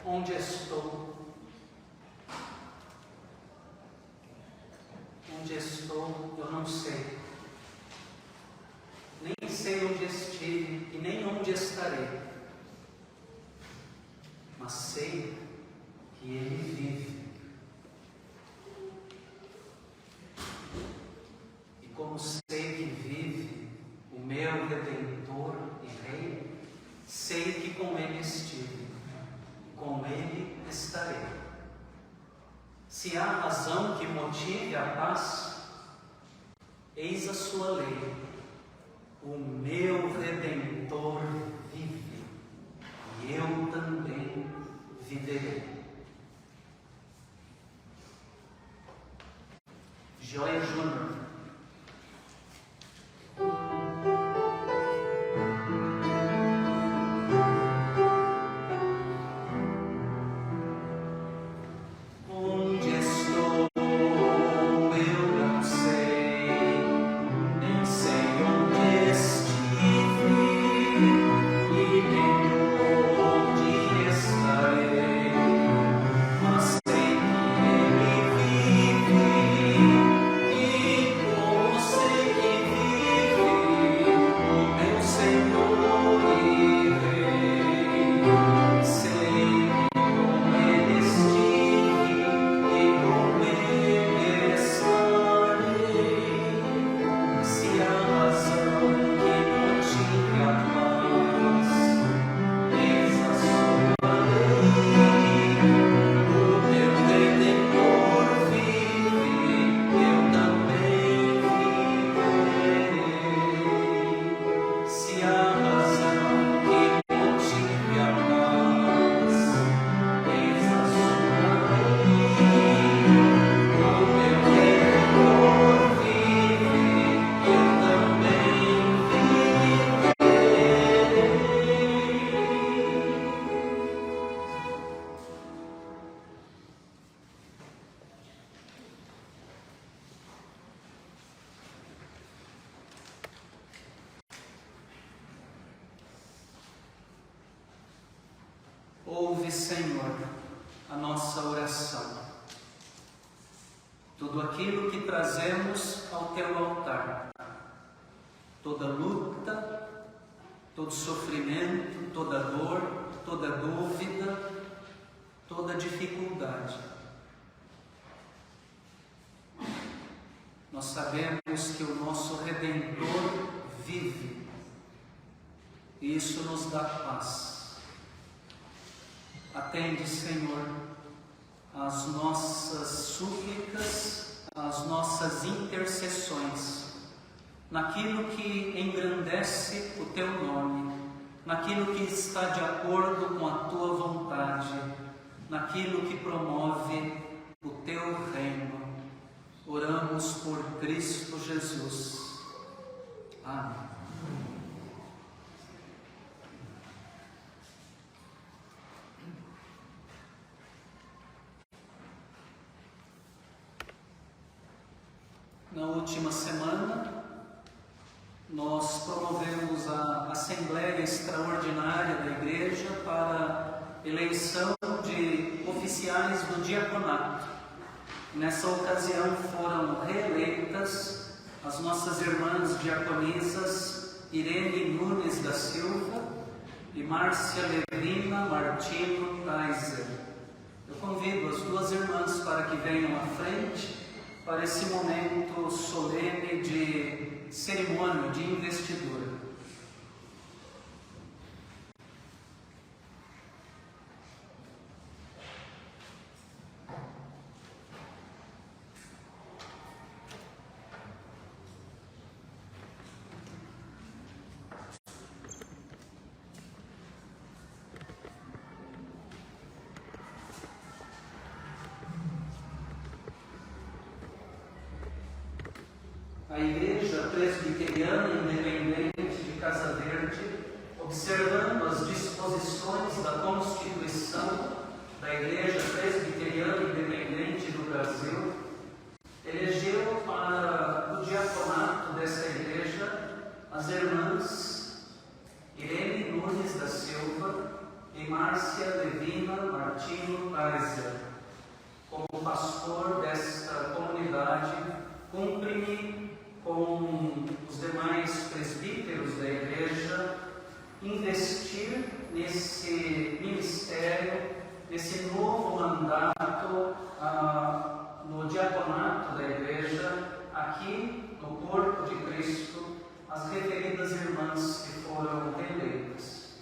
Onde estou? Onde estou, eu não sei. Nem sei onde estive e nem onde estarei. Mas sei que Ele vive. E como sei que vive o meu Redentor e Rei, sei que com Ele estive. Com Ele estarei. Se há razão que motive a paz, Eis a sua lei, o meu Redentor vive, e eu também viverei. Joia Júnior. Ouve, Senhor, a nossa oração, tudo aquilo que trazemos ao Teu altar, toda luta, todo sofrimento, toda dor, toda dúvida, toda dificuldade. Nós sabemos que o nosso Redentor vive, e isso nos dá paz. Atende, Senhor, as nossas súplicas, as nossas intercessões, naquilo que engrandece o Teu nome, naquilo que está de acordo com a Tua vontade, naquilo que promove o Teu reino. Oramos por Cristo Jesus. Amém. Na última semana, nós promovemos a Assembleia Extraordinária da Igreja para eleição de oficiais do diaconato. Nessa ocasião foram reeleitas as nossas irmãs diaconisas Irene Nunes da Silva e Márcia Levina Martino Taiser. Eu convido as duas irmãs para que venham à frente para esse momento solene de cerimônia de investidura. A Igreja Presbiteriana Independente de Casa Verde, observando as disposições da Constituição da Igreja Presbiteriana Independente do Brasil, elegeu para o diaconato dessa igreja as irmãs Irene Nunes da Silva e Márcia Levina Martino Kaiser. Como pastor desta comunidade, cumpre-me com os demais presbíteros da igreja investir nesse ministério, nesse novo mandato no diaconato da igreja, aqui no corpo de Cristo, as referidas irmãs que foram reeleitas.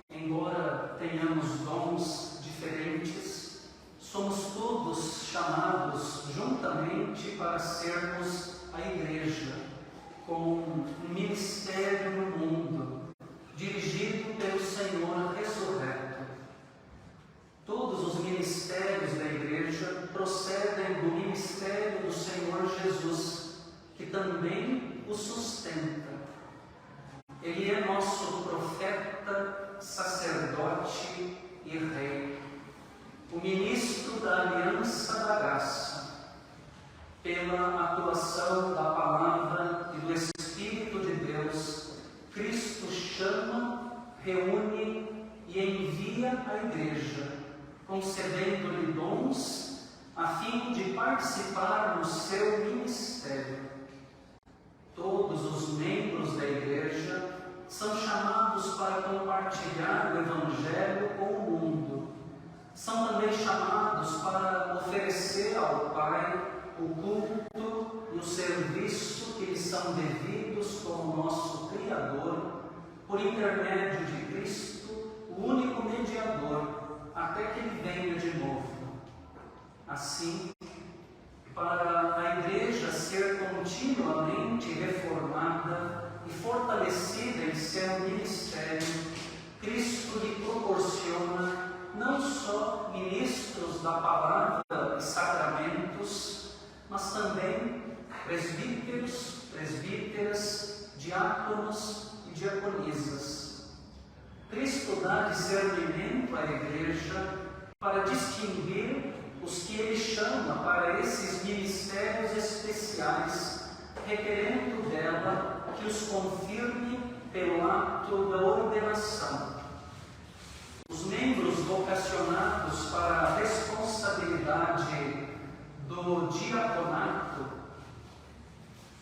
Embora tenhamos dons diferentes, somos todos chamados juntamente exatamente para sermos a igreja, com um ministério no mundo, dirigido pelo Senhor ressurreto. Todos os ministérios da igreja procedem do ministério do Senhor Jesus, que também o sustenta. Ele é nosso profeta, sacerdote e rei, o ministro da aliança da graça, pela atuação da palavra e do Espírito de Deus. Cristo chama, reúne e envia a igreja, concedendo-lhe dons a fim de participar no seu ministério. Todos os membros da igreja são chamados para compartilhar o Evangelho com o mundo. São também chamados para oferecer ao Pai o culto e o serviço que lhes são devidos como nosso Criador, por intermédio de Cristo, o único mediador, até que Ele venha de novo. Assim, para a igreja ser continuamente reformada e fortalecida em seu ministério, Cristo lhe proporciona não só ministros da palavra e sacramentos, mas também presbíteros, presbíteras, diáconos e diaconisas. Cristo dá discernimento à igreja para distinguir os que Ele chama para esses ministérios especiais, requerendo dela que os confirme pelo ato da ordenação. Os membros vocacionados para a responsabilidade do diaconato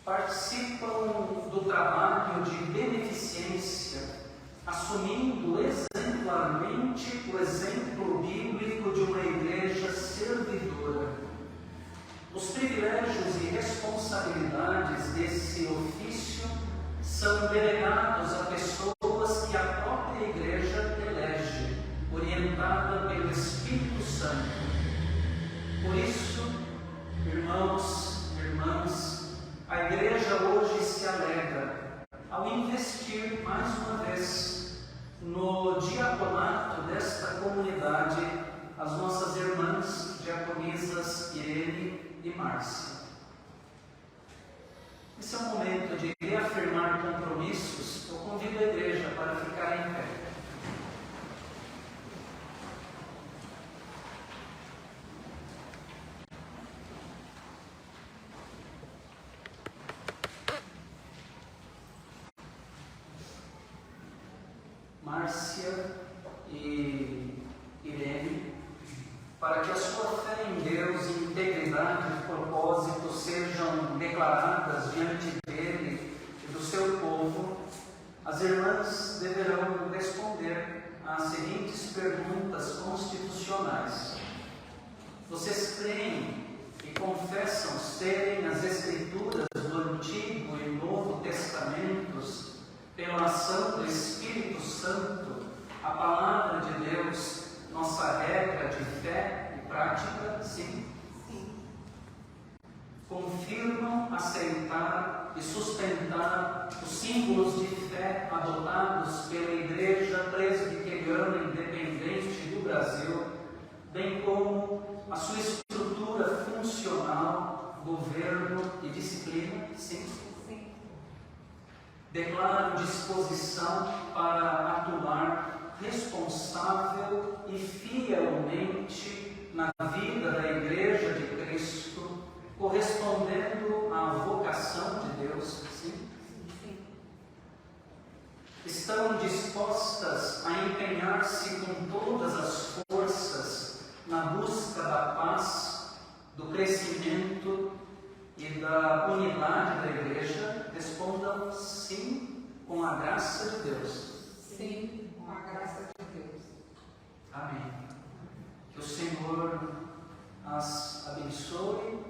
participam do trabalho de beneficência, assumindo exemplarmente o exemplo bíblico de uma igreja servidora. Os privilégios e responsabilidades desse ofício são delegados a pessoas que a própria igreja elege, orientada pelo Espírito Santo. Por isso, irmãos e irmãs, a igreja hoje se alegra ao investir mais uma vez no diaconato desta comunidade as nossas irmãs diaconisas Irene e Márcia. Esse é um momento de reafirmar compromissos. Eu convido a igreja para ficar em pé. Márcia e Irene, para que a sua fé em Deus e integridade de propósito sejam declaradas diante dele e do seu povo, as irmãs deverão responder às seguintes perguntas constitucionais. Vocês creem e confessam serem as Escrituras do Antigo e Novo Testamentos, pela ação do Espírito Santo, a palavra de Deus, nossa regra de fé e prática? Sim. Sim. Confirmam, aceitar e sustentar os símbolos de fé adotados pela Igreja Presbiteriana Independente do Brasil, bem como a sua estrutura funcional, governo e disciplina? Sim. Declaro disposição para atuar responsável e fielmente na vida da Igreja de Cristo, correspondendo à vocação de Deus. Sim? Sim. Estão dispostas a empenhar-se com todas as forças na busca da paz, do crescimento e da unidade da Igreja? Respondam sim, com a graça de Deus. Sim, com a graça de Deus. Amém. Que o Senhor as abençoe,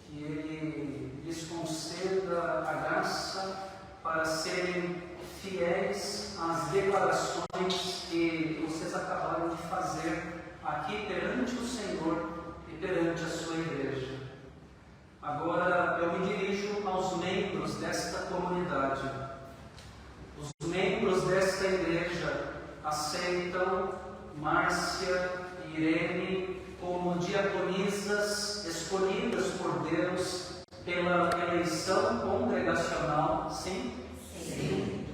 que Ele lhes conceda a graça para serem fiéis às declarações que vocês acabaram de fazer aqui perante o Senhor e perante a sua Igreja. Agora, eu me dirijo aos membros desta comunidade. Os membros desta igreja aceitam Márcia e Irene como diaconisas escolhidas por Deus pela eleição congregacional, sim? Sim.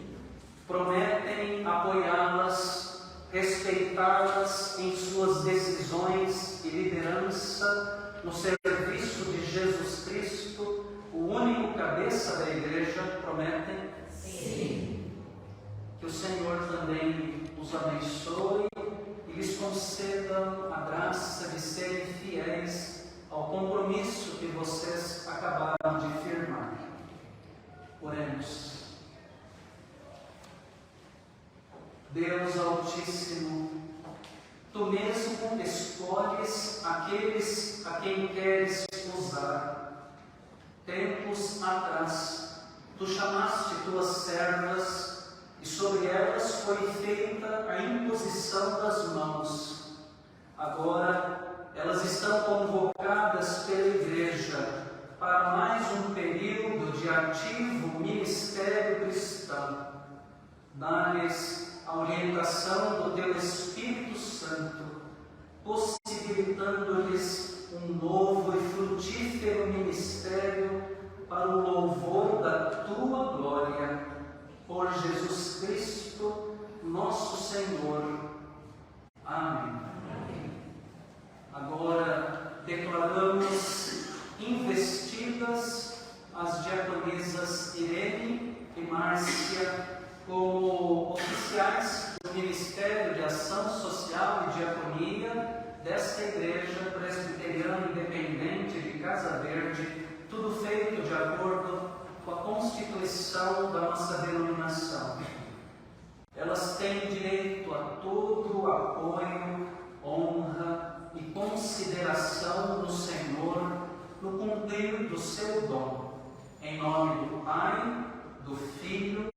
Prometem apoiá-las, respeitá-las em suas decisões e liderança no serviço de Jesus Cristo, o único cabeça da igreja. Prometem? Sim. Que o Senhor também os abençoe e lhes conceda a graça de serem fiéis ao compromisso que vocês acabaram de firmar. Oremos. Deus Altíssimo, Tu mesmo escolhes aqueles a quem queres usar. Tempos atrás, Tu chamaste Tuas servas e sobre elas foi feita a imposição das mãos. Agora, elas estão convocadas pela Igreja para mais um período de ativo ministério cristão. Dá-lhes a orientação do Teu Espírito Santo, possibilitando-lhes um novo e frutífero ministério para o louvor da Tua glória, por Jesus Cristo, nosso Senhor. Amém. Agora declaramos investidas as diaconisas Irene e Márcia como oficiais do Ministério de Ação Social e Diaconia desta Igreja Presbiteriana Independente de Casa Verde, tudo feito de acordo com a Constituição da nossa denominação. Elas têm direito a todo o apoio, honra e consideração do Senhor no cumprir do seu dom. Em nome do Pai, do Filho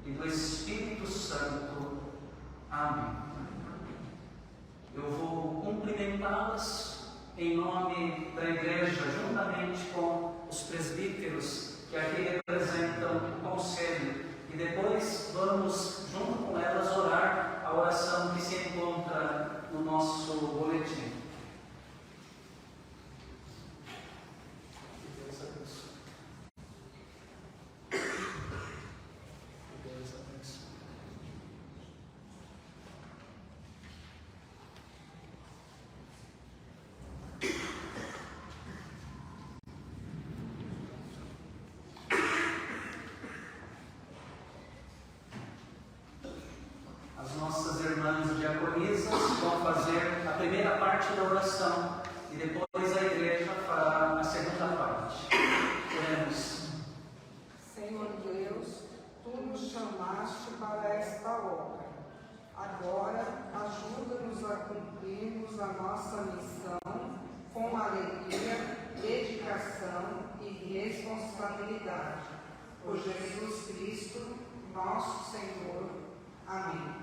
e do Espírito Santo. Amém. Eu vou cumprimentá-las em nome da Igreja, juntamente com os presbíteros que aqui representam o Conselho. E depois vamos, junto com elas, orar a oração que se encontra no nosso boletim. Que Deus abençoe. Que Deus abençoe. As nossas irmãs diaconisas vão fazer a primeira parte da oração e depois a igreja fará a segunda parte. Oremos. Senhor Deus, Tu nos chamaste para esta obra. Agora, ajuda-nos a cumprirmos a nossa missão com alegria, dedicação e responsabilidade. Por Jesus Cristo, nosso Senhor. Amém.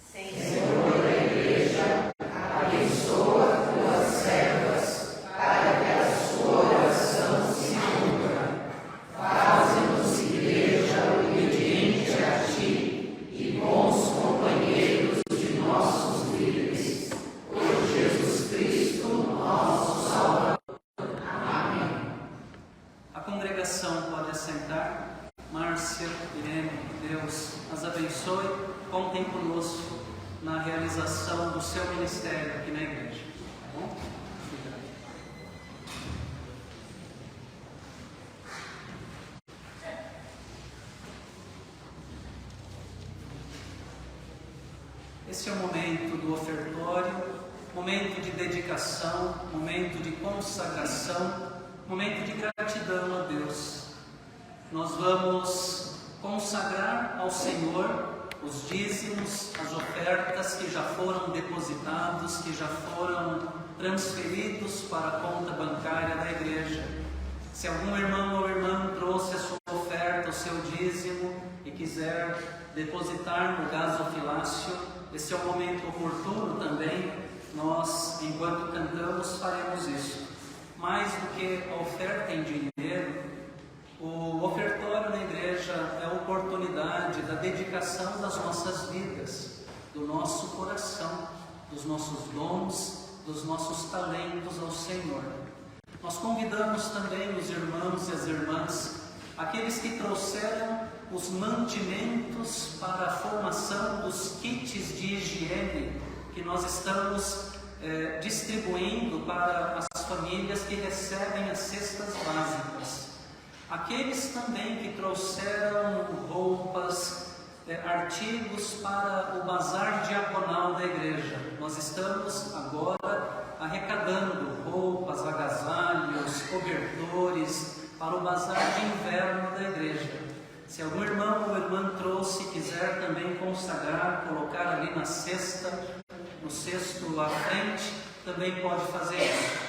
Senhor da Igreja, abençoa Tuas servas para que a sua oração se cumpra. Faze-nos igreja obediente a Ti e bons companheiros de nossos líderes. Por Jesus Cristo, nosso Salvador. Amém. A congregação pode assentar. Márcia, Irene, Deus as abençoe. Contem conosco na realização do seu ministério aqui na igreja. Tá bom? Obrigado. Esse é o momento do ofertório, momento de dedicação, momento de consagração, momento de gratidão a Deus. Nós vamos consagrar ao Senhor os dízimos, as ofertas que já foram depositados, que já foram transferidos para a conta bancária da igreja. Se algum irmão ou irmã trouxe a sua oferta, o seu dízimo e quiser depositar no gasofilácio, esse é o momento oportuno também. Nós, enquanto cantamos, faremos isso. Mais do que a oferta em dinheiro, da dedicação das nossas vidas, do nosso coração, dos nossos dons, dos nossos talentos ao Senhor. Nós convidamos também os irmãos e as irmãs, aqueles que trouxeram os mantimentos para a formação dos kits de higiene que nós estamos distribuindo para as famílias que recebem as cestas básicas. Aqueles também que trouxeram roupas, artigos para o bazar diaconal da igreja. Nós estamos agora arrecadando roupas, agasalhos, cobertores para o bazar de inverno da igreja. Se algum irmão ou irmã trouxe e quiser também consagrar, colocar ali na cesta, no cesto à frente, também pode fazer isso.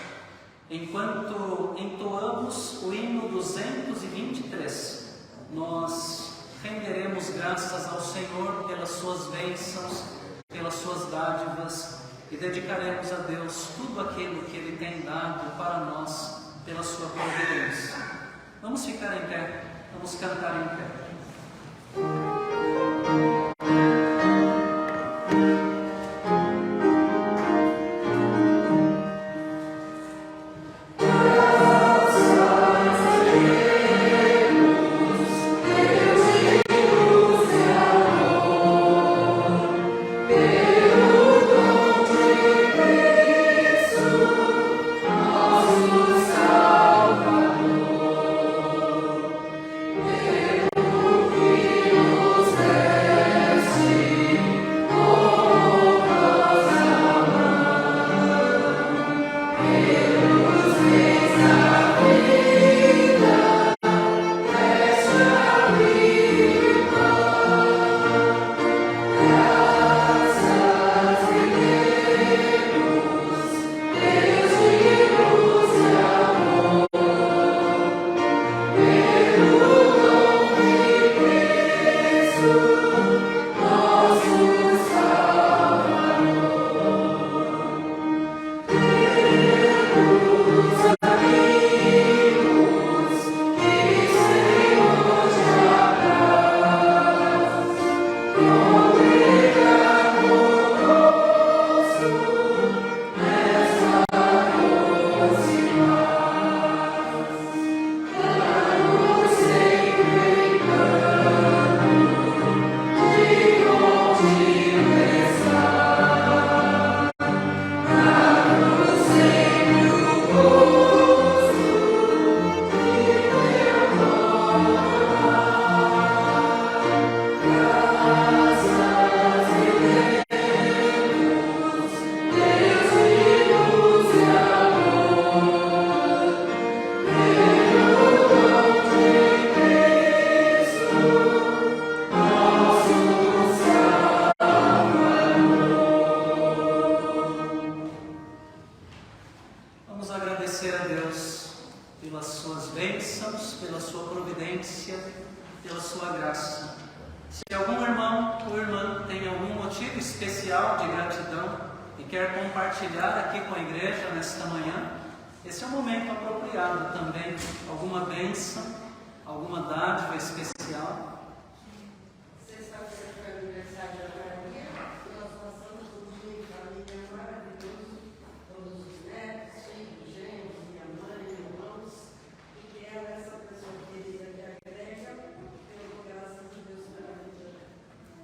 Enquanto entoamos o hino 223, nós renderemos graças ao Senhor pelas suas bênçãos, pelas suas dádivas, e dedicaremos a Deus tudo aquilo que Ele tem dado para nós pela sua providência. Vamos ficar em pé, vamos cantar em pé.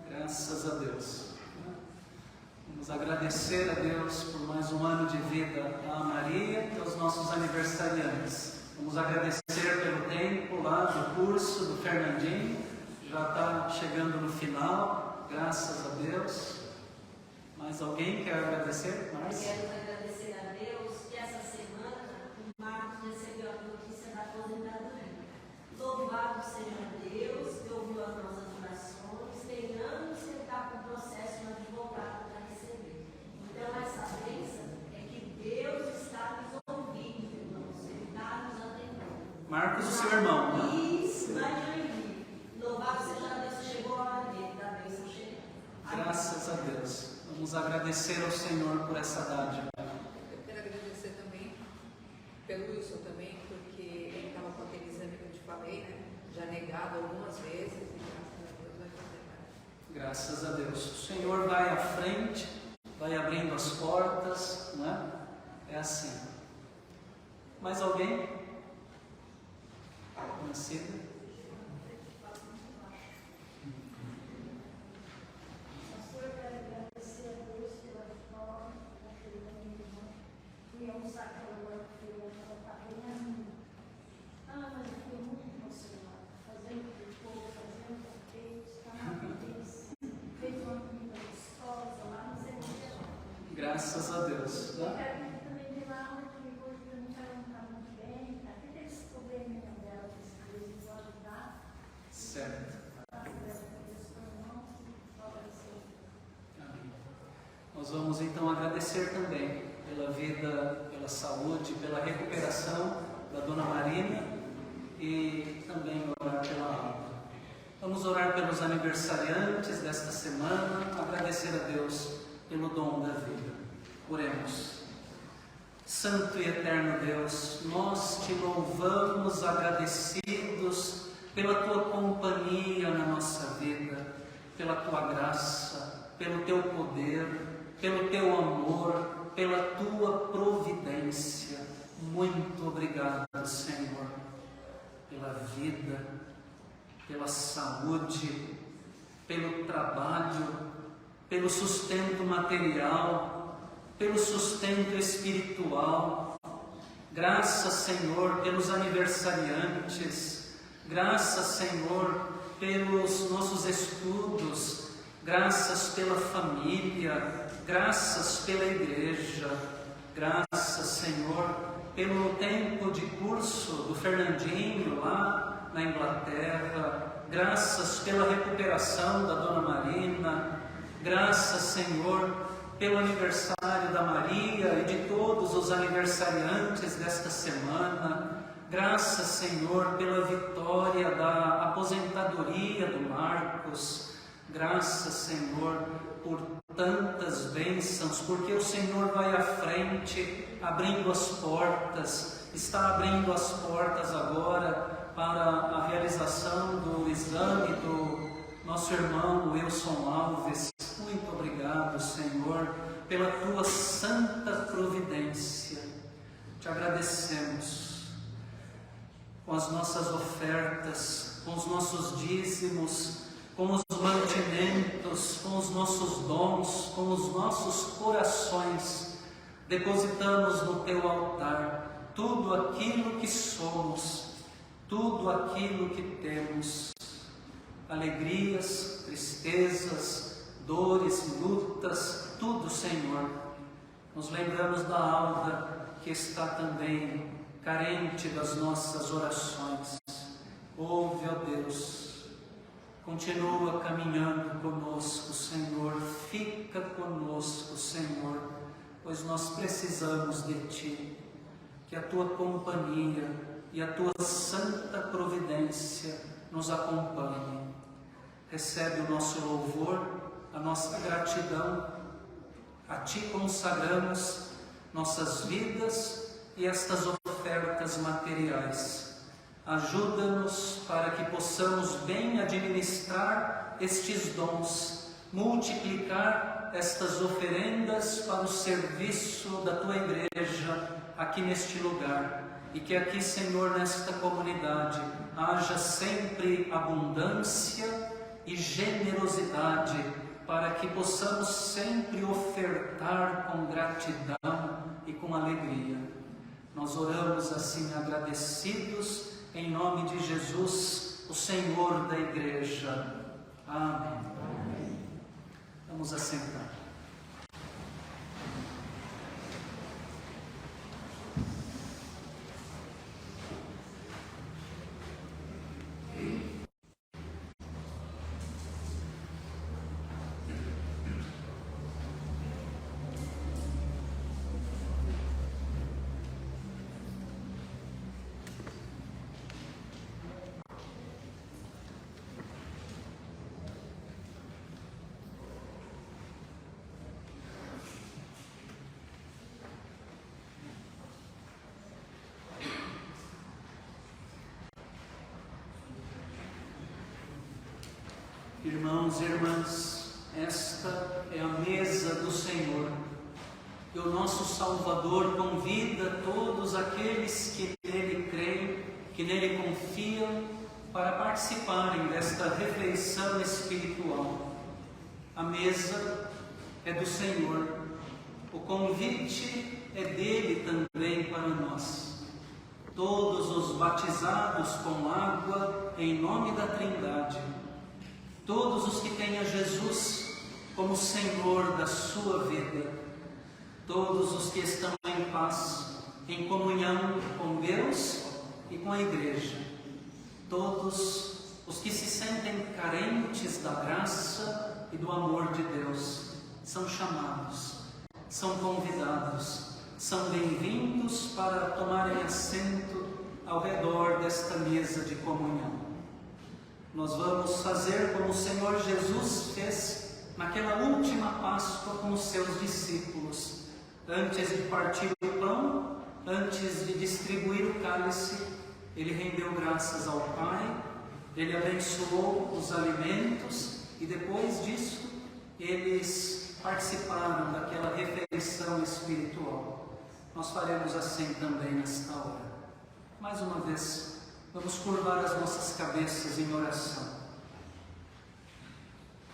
Graças a Deus. Vamos agradecer a Deus por mais um ano de vida, a Maria e aos nossos aniversariantes. Vamos agradecer pelo tempo lá do curso do Fernandinho, já está chegando no final, graças a Deus. Mais alguém quer agradecer? Márcia? Quero agradecer a Deus que essa semana o Marcos recebeu a notícia da aposentadoria. Louvado seja Deus que ouviu as nossas orações, tem anos que ele está com o processo no advogado para receber. Então essa bênção é que Deus está nos ouvindo, irmãos, Ele está nos atendendo. Marcos, o seu irmão, né? Isso, lá de Joinville. Louvado seja Deus que chegou a hora dele, da bênção chegando. Graças a Deus. Vamos agradecer ao Senhor por essa dádiva. Eu quero agradecer também pelo Wilson também, porque ele estava com aquele exame que eu te falei, né? Já negado algumas vezes, e graças a Deus vai fazer mais. Graças a Deus. O Senhor vai à frente, vai abrindo as portas, não é? É assim. Mais alguém? Conhecida? Pastor, eu quero agradecer a Deus pela vitória, pela vida da minha irmã. Fui almoçar com ela agora, porque ela está bem ainda. Mas eu fiquei muito emocionada. Fazendo o povo, fazendo papéis, fez uma comida gostosa lá, não sei o que. Graças a Deus. Eu quero que também dê lá uma que hoje para mim ela não está muito bem, até teve esse probleminha dela, que se Deus ajudar. Certo. Nós vamos então agradecer também pela vida, pela saúde, pela recuperação da Dona Marina e também orar pela alma. Vamos orar pelos aniversariantes desta semana, agradecer a Deus pelo dom da vida. Oremos. Santo e eterno Deus, nós te louvamos agradecidos pela tua companhia na nossa vida, pela tua graça, pelo teu poder, pelo teu amor, pela tua providência. Muito obrigado, Senhor, pela vida, pela saúde, pelo trabalho, pelo sustento material, pelo sustento espiritual. Graças, Senhor, pelos aniversariantes. Graças, Senhor, pelos nossos estudos. Graças pela família. Graças pela igreja. Graças, Senhor, pelo tempo de curso do Fernandinho lá na Inglaterra. Graças pela recuperação da Dona Marina. Graças, Senhor, pelo aniversário da Maria e de todos os aniversariantes desta semana. Graças, Senhor, pela vitória da aposentadoria do Marcos. Graças, Senhor, por tantas bênçãos, porque o Senhor vai à frente, abrindo as portas, está abrindo as portas agora para a realização do exame do nosso irmão Wilson Alves. Muito obrigado, Senhor, pela tua santa providência. Te agradecemos com as nossas ofertas, com os nossos dízimos, com os mantimentos, com os nossos dons, com os nossos corações. Depositamos no teu altar tudo aquilo que somos, tudo aquilo que temos. Alegrias, tristezas, dores, lutas, tudo, Senhor. Nos lembramos da Alda, que está também carente das nossas orações. Ouve, ó Deus, continua caminhando conosco, Senhor. Fica conosco, Senhor, pois nós precisamos de Ti. Que a Tua companhia e a Tua santa providência nos acompanhe. Recebe o nosso louvor, a nossa gratidão. A Ti consagramos nossas vidas e estas ofertas materiais. Ajuda-nos para que possamos bem administrar estes dons, multiplicar estas oferendas para o serviço da Tua igreja aqui neste lugar. E que aqui, Senhor, nesta comunidade, haja sempre abundância e generosidade, para que possamos sempre ofertar com gratidão e com alegria. Nós oramos assim agradecidos, em nome de Jesus, o Senhor da igreja. Amém. Amém. Vamos assentar. Irmãos e irmãs, esta é a mesa do Senhor, e o nosso Salvador convida todos aqueles que nele creem, que nele confiam, para participarem desta refeição espiritual. A mesa é do Senhor, o convite é dele também para nós. Todos os batizados com água em nome da Trindade, todos os que têm a Jesus como Senhor da sua vida, todos os que estão em paz, em comunhão com Deus e com a Igreja, todos os que se sentem carentes da graça e do amor de Deus, são chamados, são convidados, são bem-vindos para tomarem assento ao redor desta mesa de comunhão. Nós vamos fazer como o Senhor Jesus fez naquela última Páscoa com os seus discípulos. Antes de partir o pão, antes de distribuir o cálice, ele rendeu graças ao Pai, ele abençoou os alimentos e depois disso eles participaram daquela refeição espiritual. Nós faremos assim também nesta hora. Mais uma vez, vamos curvar as nossas cabeças em oração.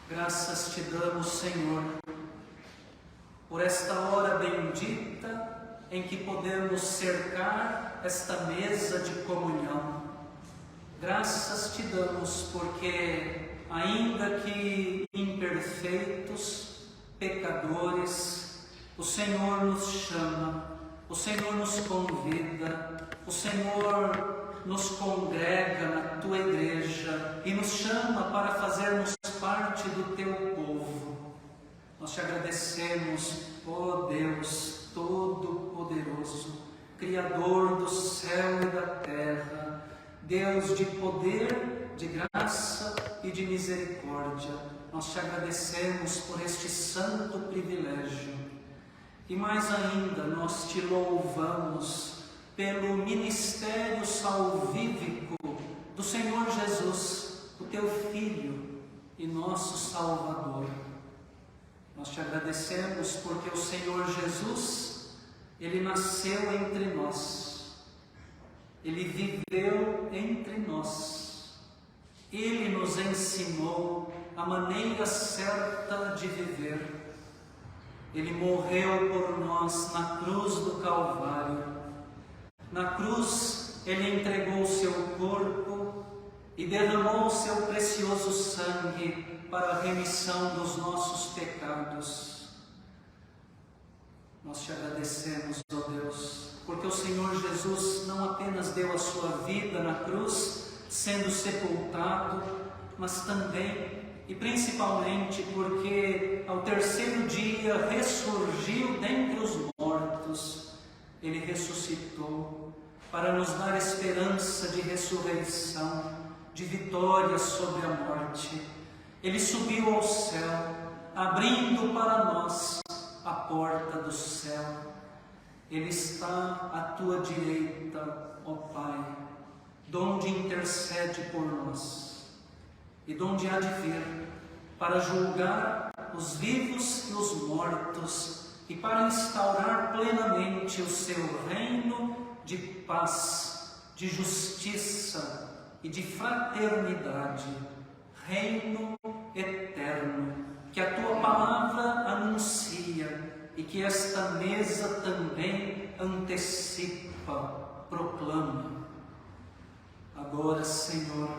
Graças te damos, Senhor, por esta hora bendita em que podemos cercar esta mesa de comunhão. Graças te damos porque, ainda que imperfeitos, pecadores, o Senhor nos chama, o Senhor nos convida, o Senhor nos congrega na tua igreja e nos chama para fazermos parte do teu povo. Nós te agradecemos, ó Deus Todo-Poderoso, Criador do céu e da terra, Deus de poder, de graça e de misericórdia. Nós te agradecemos por este santo privilégio. E mais ainda, nós te louvamos pelo ministério salvífico do Senhor Jesus, o teu Filho e nosso Salvador. Nós te agradecemos porque o Senhor Jesus, ele nasceu entre nós, ele viveu entre nós, ele nos ensinou a maneira certa de viver. Ele morreu por nós na cruz do Calvário. Na cruz, ele entregou o seu corpo e derramou o seu precioso sangue para a remissão dos nossos pecados. Nós te agradecemos, ó Deus, porque o Senhor Jesus não apenas deu a sua vida na cruz, sendo sepultado, mas também e principalmente porque ao terceiro dia ressurgiu dentre os mortos. Ele ressuscitou para nos dar esperança de ressurreição, de vitória sobre a morte. Ele subiu ao céu, abrindo para nós a porta do céu. Ele está à tua direita, ó Pai, donde intercede por nós e donde há de vir para julgar os vivos e os mortos e para instaurar plenamente o seu reino de paz, de justiça e de fraternidade, reino eterno, que a tua palavra anuncia e que esta mesa também antecipa, proclama. Agora, Senhor,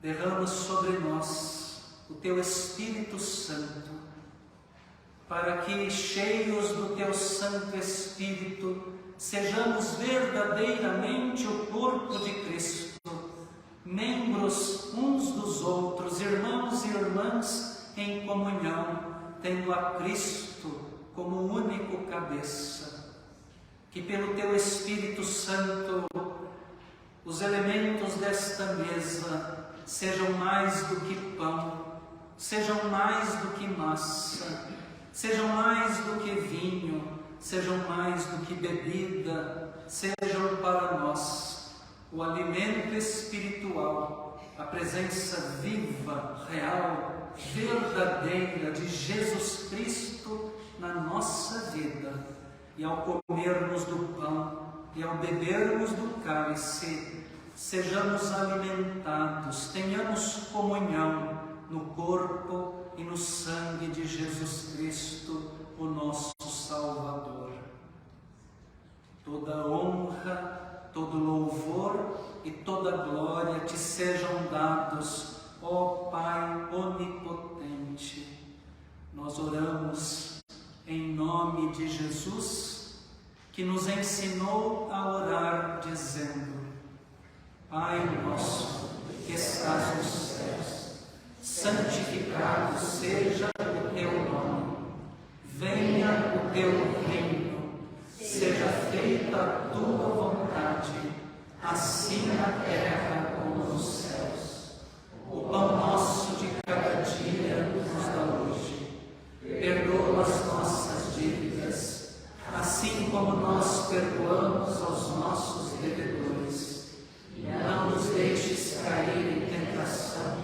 derrama sobre nós o teu Espírito Santo, para que, cheios do teu Santo Espírito, sejamos verdadeiramente o corpo de Cristo, membros uns dos outros, irmãos e irmãs em comunhão, tendo a Cristo como único cabeça. Que pelo teu Espírito Santo os elementos desta mesa sejam mais do que pão, sejam mais do que massa, sejam mais do que vinho, sejam mais do que bebida, sejam para nós o alimento espiritual, a presença viva, real verdadeira de Jesus Cristo na nossa vida. E ao comermos do pão e ao bebermos do cálice, sejamos alimentados, tenhamos comunhão no corpo e no sangue de Jesus Cristo, o nosso Salvador. Toda honra, todo louvor e toda glória te sejam dados, ó Pai onipotente. Nós oramos em nome de Jesus, que nos ensinou a orar dizendo: Pai nosso que estás nos céus, santificado seja o teu nome. Venha o teu reino, seja feita a tua vontade, assim na terra como nos céus. O pão nosso de cada dia nos dá hoje. Perdoa as nossas dívidas, assim como nós perdoamos aos nossos devedores. Não nos deixes cair em tentação,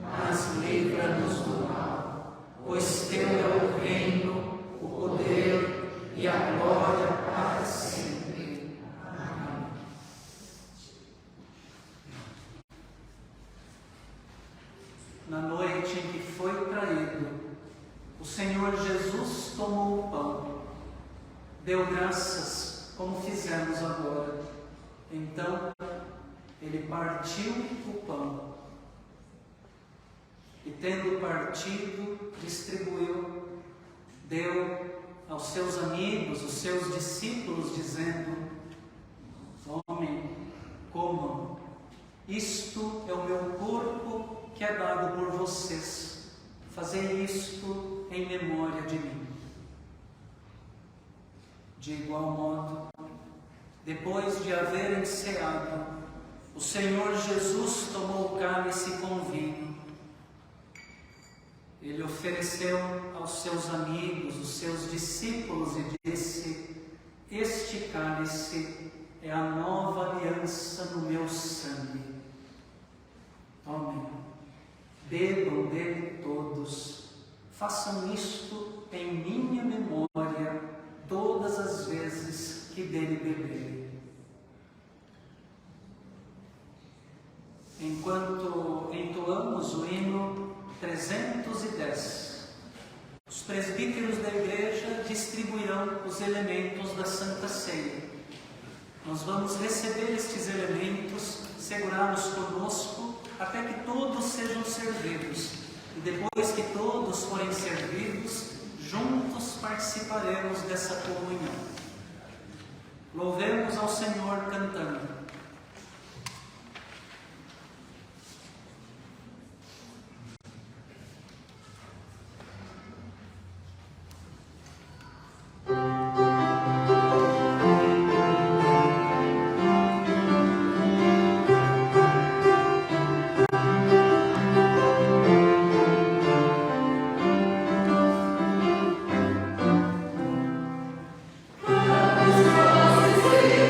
mas livra-nos do mal, pois teu é o reino, o poder e a glória para sempre. Amém. Na noite em que foi traído, o Senhor Jesus tomou o pão, deu graças, como fizemos agora. Então, ele partiu o pão e, tendo partido, distribuiu, deu aos seus amigos, os seus discípulos, dizendo: Tomem, comam, isto é o meu corpo que é dado por vocês, fazei isto em memória de mim. De igual modo, depois de haverem ceado, o Senhor Jesus tomou o cálice com vinho. Ele ofereceu aos seus amigos, os seus discípulos, e disse: Este cálice é a nova aliança no meu sangue. Tomem, bebam dele todos, façam isto em minha memória todas as vezes que dele beberem. Enquanto entoamos o hino 310, os presbíteros da igreja distribuirão os elementos da Santa Ceia. Nós vamos receber estes elementos, segurá-los conosco, até que todos sejam servidos. E depois que todos forem servidos, juntos participaremos dessa comunhão. Louvemos ao Senhor cantando.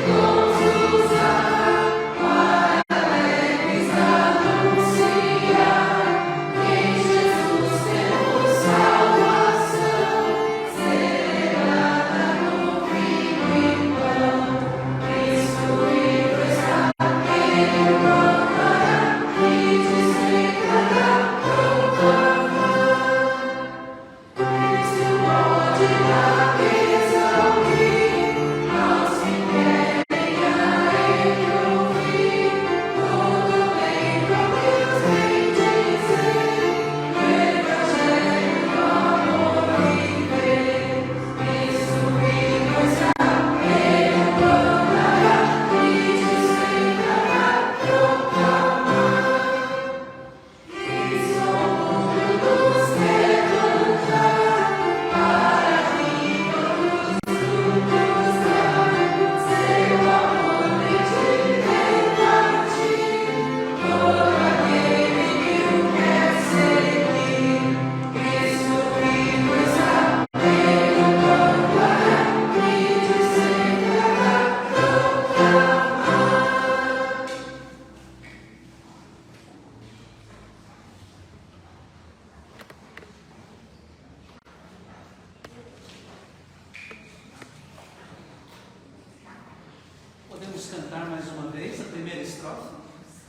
Vamos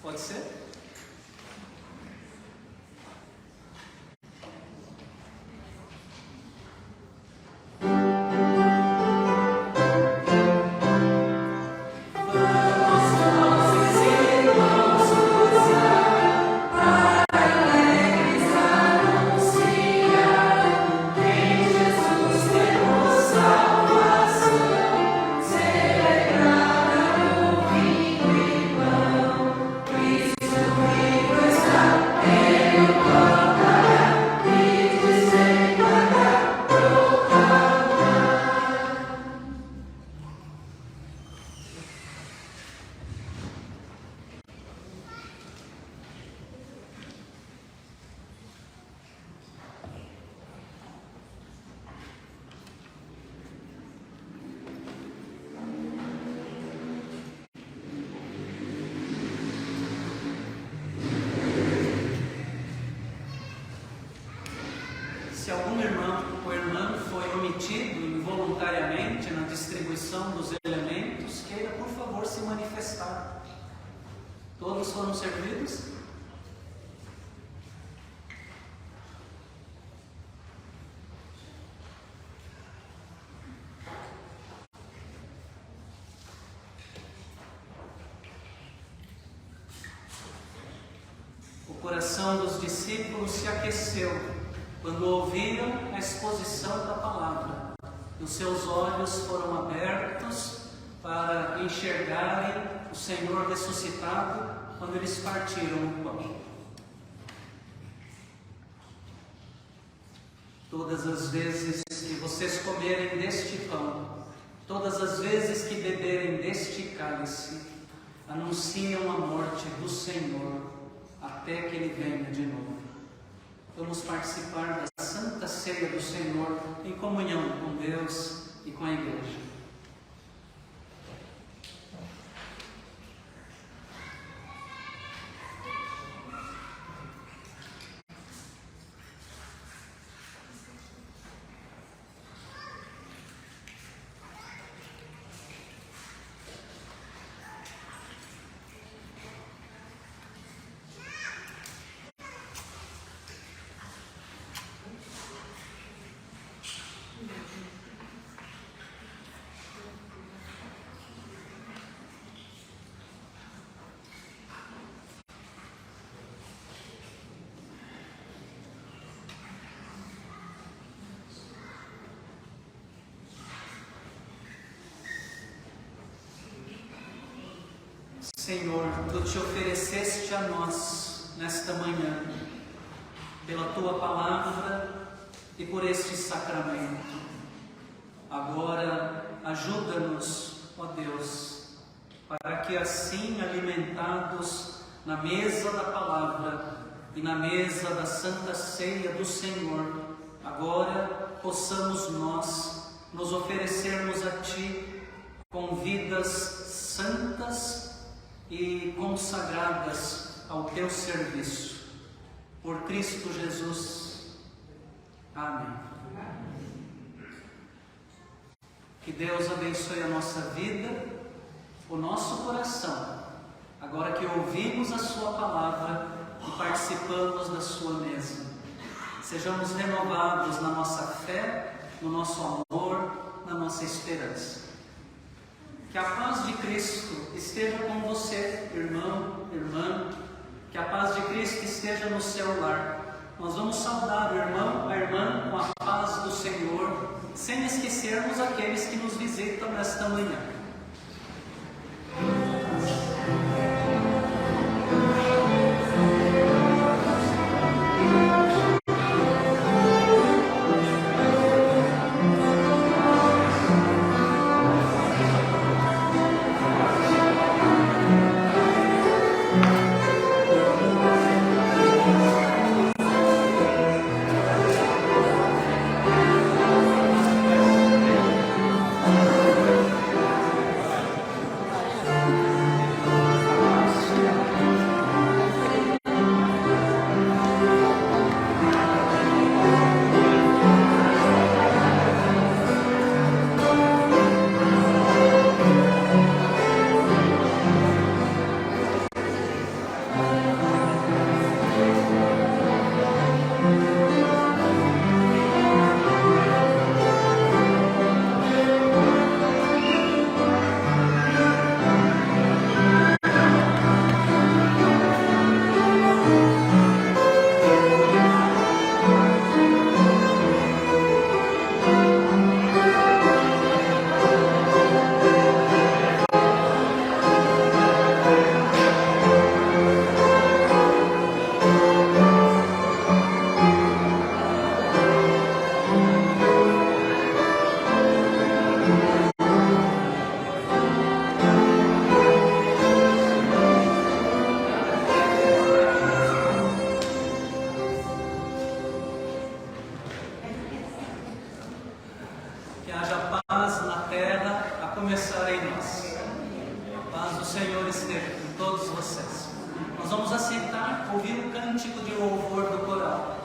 Pode ser? Se algum irmão ou irmã foi omitido involuntariamente na distribuição dos elementos, queira, por favor, se manifestar. Todos foram servidos? O coração dos discípulos se aqueceu quando ouviram a exposição da palavra. Os seus olhos foram abertos para enxergarem o Senhor ressuscitado quando eles partiram o pão. Todas as vezes que vocês comerem deste pão, todas as vezes que beberem deste cálice, anunciam a morte do Senhor até que Ele venha de novo. Vamos participar da Santa Ceia do Senhor em comunhão com Deus e com a Igreja. Senhor, Tu te ofereceste a nós nesta manhã, pela Tua palavra e por este sacramento. Agora, ajuda-nos, ó Deus, para que assim, alimentados na mesa da palavra e na mesa da Santa Ceia do Senhor, agora possamos nós nos oferecermos a Ti com vidas santas e consagradas ao Teu serviço. Por Cristo Jesus. Amém. Que Deus abençoe a nossa vida, o nosso coração, agora que ouvimos a Sua palavra e participamos da Sua mesa. Sejamos renovados na nossa fé, no nosso amor, na nossa esperança. Que a paz de Cristo esteja com você, irmão, irmã. Que a paz de Cristo esteja no seu lar. Nós vamos saudar o irmão, a irmã, com a paz do Senhor, sem esquecermos aqueles que nos visitam nesta manhã. Nós vamos assentar, ouvir o cântico de louvor do coral.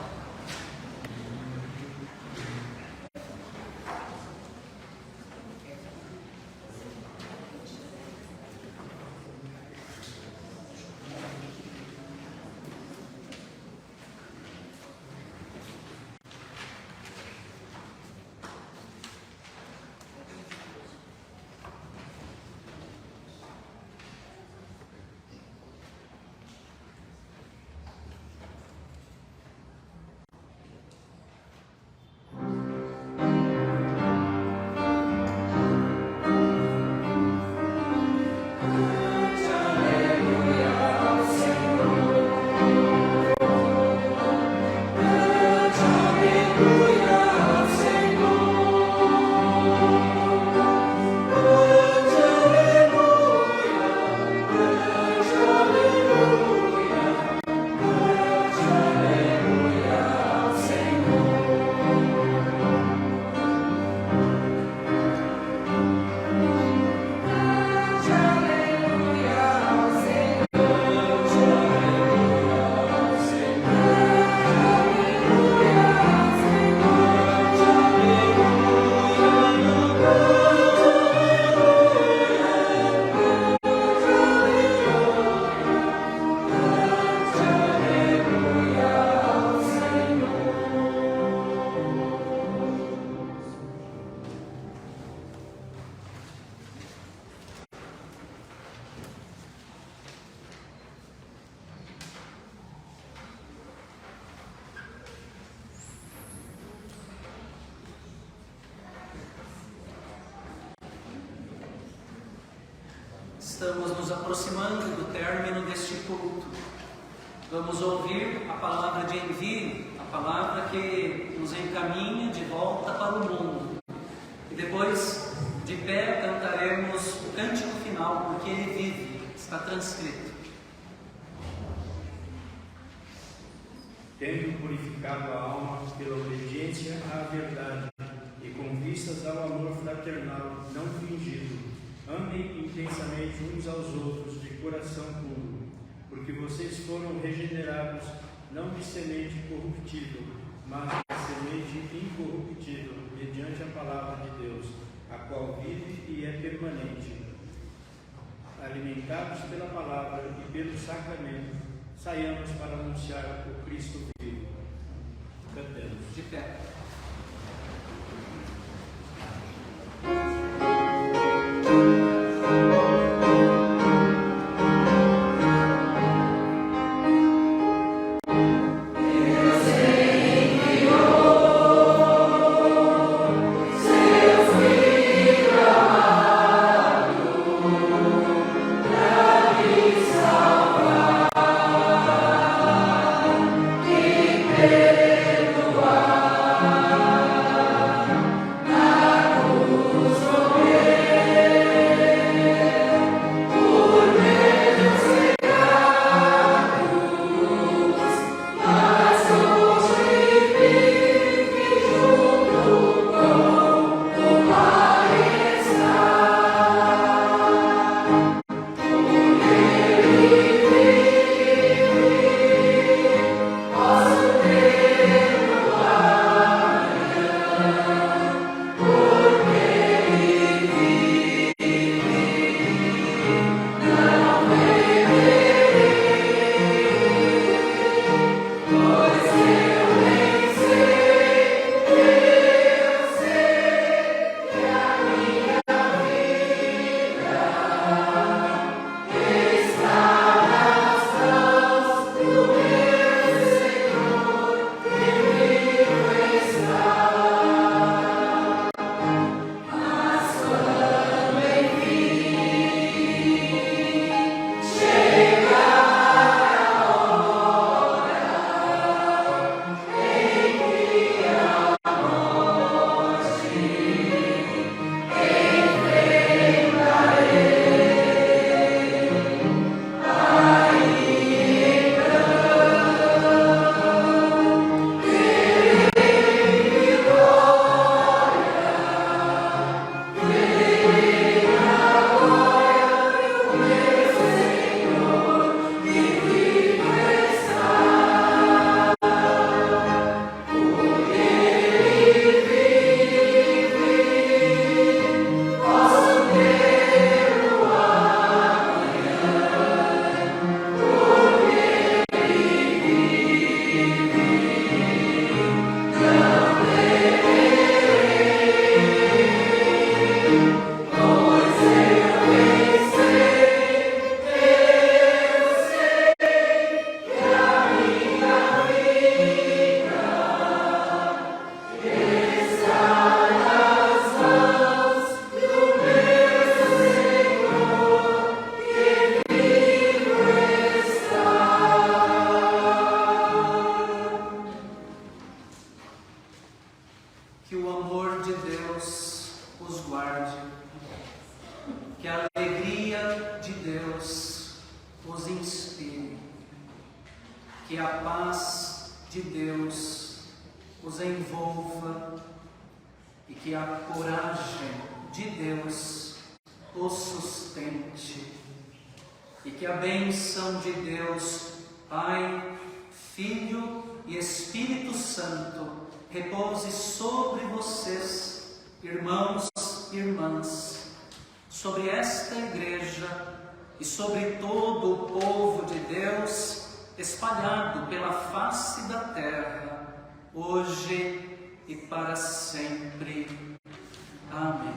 Estamos nos aproximando do término deste culto. Vamos ouvir a palavra de envio, a palavra que nos encaminha de volta para o mundo. E depois, de pé, cantaremos o cântico final, porque ele vive, está transcrito. Tendo purificado a alma pela obediência à verdade e com vistas ao amor fraternal não fingido, amem intensamente uns aos outros de coração puro, porque vocês foram regenerados não de semente corruptível, mas de semente incorruptível, mediante a palavra de Deus, a qual vive e é permanente. Alimentados pela palavra e pelo sacramento, saiamos para anunciar o Cristo vivo. Cantemos. De pé. Perdoar. Que a paz de Deus os envolva e que a coragem de Deus os sustente. E que a bênção de Deus, Pai, Filho e Espírito Santo, repouse sobre vocês, irmãos e irmãs, sobre esta igreja e sobre todo o povo de Deus espalhado pela face da terra, hoje e para sempre. Amém.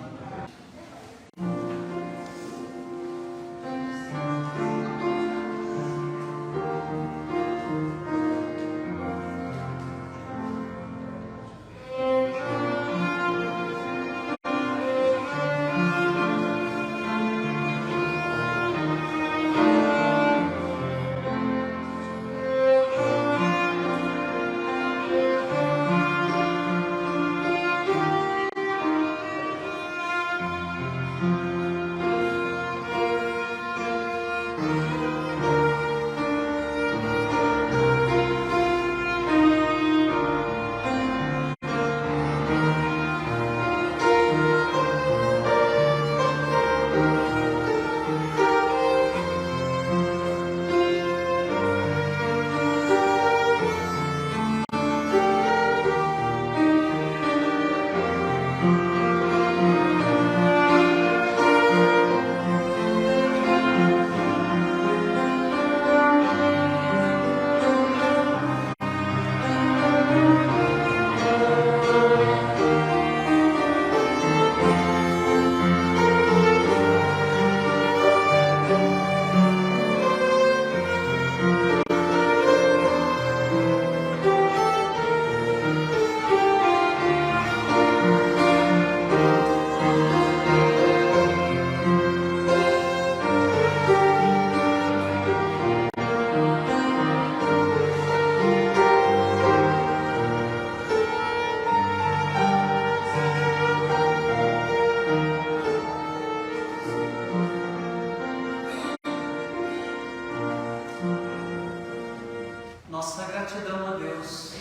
Nossa gratidão a Deus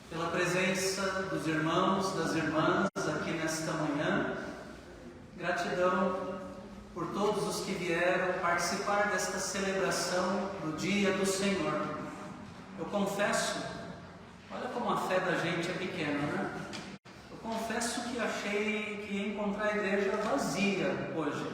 pela presença dos irmãos, das irmãs aqui nesta manhã. Gratidão por todos os que vieram participar desta celebração do Dia do Senhor. Eu confesso, olha como a fé da gente é pequena, né? Eu confesso que achei que ia encontrar a igreja vazia hoje.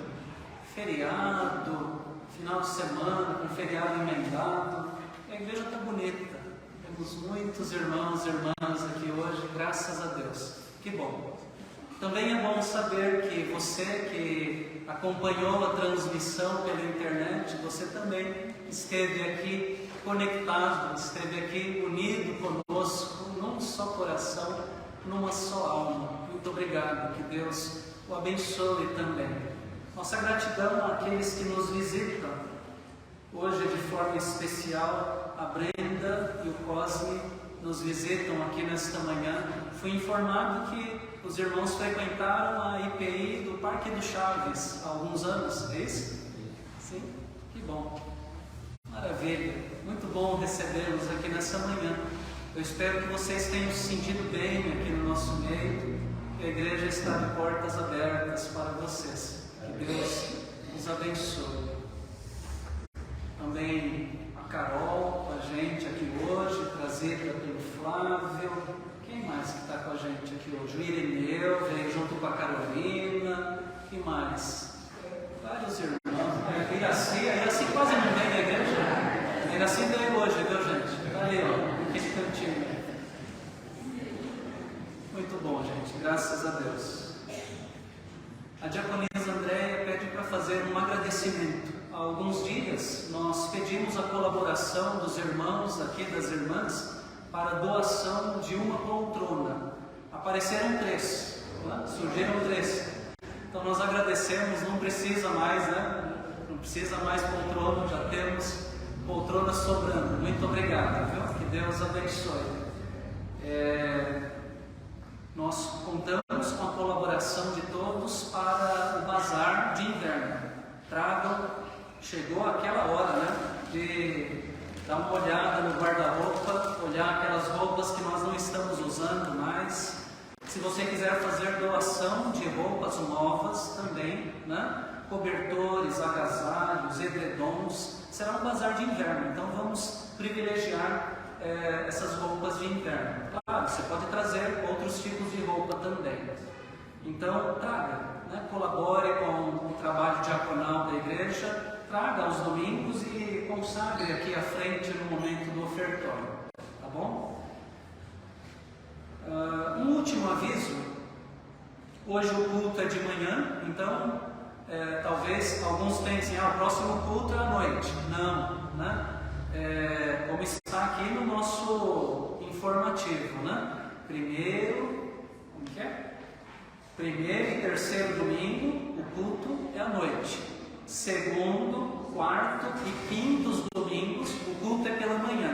Feriado, final de semana, com feriado emendado. A igreja está bonita, temos muitos irmãos e irmãs aqui hoje, graças a Deus, que bom. Também é bom saber que você que acompanhou a transmissão pela internet, você também esteve aqui conectado, esteve aqui unido conosco, num só coração, numa só alma. Muito obrigado, que Deus o abençoe também. Nossa gratidão àqueles que nos visitam. Hoje, de forma especial, a Brenda e o Cosme nos visitam aqui nesta manhã. Fui informado que os irmãos frequentaram a IPI do Parque do Chaves há alguns anos, é isso? Sim? Que bom. Maravilha. Muito bom recebê-los aqui nessa manhã. Eu espero que vocês tenham se sentido bem aqui no nosso meio. Que a igreja está de portas abertas para vocês. Que Deus os abençoe. Também a Carol com a gente aqui hoje, trazida pelo Flávio. Quem mais que está com a gente aqui hoje? O Irineu veio junto com a Carolina. Quem mais? Vários irmãos. A Iraci quase não vem na igreja. A Iraci veio hoje, viu, gente? Está ali, ó, naquele cantinho. Muito bom, gente. Graças a Deus. A diaconisa Andréia pede para fazer um agradecimento. Há alguns dias nós pedimos a colaboração dos irmãos aqui, das irmãs, para a doação de uma poltrona. Apareceram 3, né? Surgiram 3. Então nós agradecemos, não precisa mais, né? Não precisa mais poltrona, já temos poltrona sobrando. Muito obrigado, viu? Que Deus abençoe. Nós contamos com a colaboração de todos para o bazar de inverno. Tragam. Chegou aquela hora, né, de dar uma olhada no guarda-roupa, olhar aquelas roupas que nós não estamos usando mais. Se você quiser fazer doação de roupas novas também, né? Cobertores, agasalhos, edredons, será um bazar de inverno, então vamos privilegiar essas roupas de inverno. Claro, você pode trazer outros tipos de roupa também. Então, traga, né? Colabore com o trabalho diaconal da igreja, traga aos domingos e consagre aqui à frente no momento do ofertório, tá bom? Um último aviso: hoje o culto é de manhã, então talvez alguns pensem, o próximo culto é à noite. Não, né? Como está aqui no nosso informativo, né? Primeiro e terceiro domingo, o culto é à noite. Segundo, quarto e quinto domingos, o culto é pela manhã.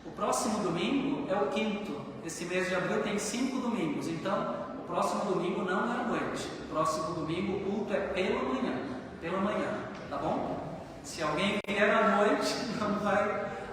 O próximo domingo é o quinto. Esse mês de abril tem 5 domingos, então o próximo domingo não é à noite. O próximo domingo o culto é pela manhã, tá bom? Se alguém vier à noite,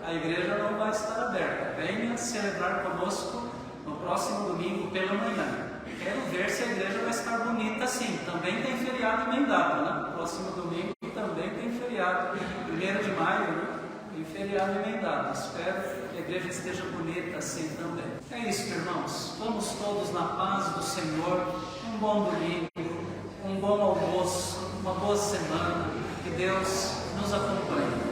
a igreja não vai estar aberta. Venha celebrar conosco no próximo domingo pela manhã. Quero ver se a igreja vai estar bonita assim. Também tem feriado emendado, né? No próximo domingo também tem feriado. 1º de maio, né? Tem feriado emendado. Espero que a igreja esteja bonita assim também. É isso, irmãos. Vamos todos na paz do Senhor. Um bom domingo, um bom almoço, uma boa semana. Que Deus nos acompanhe.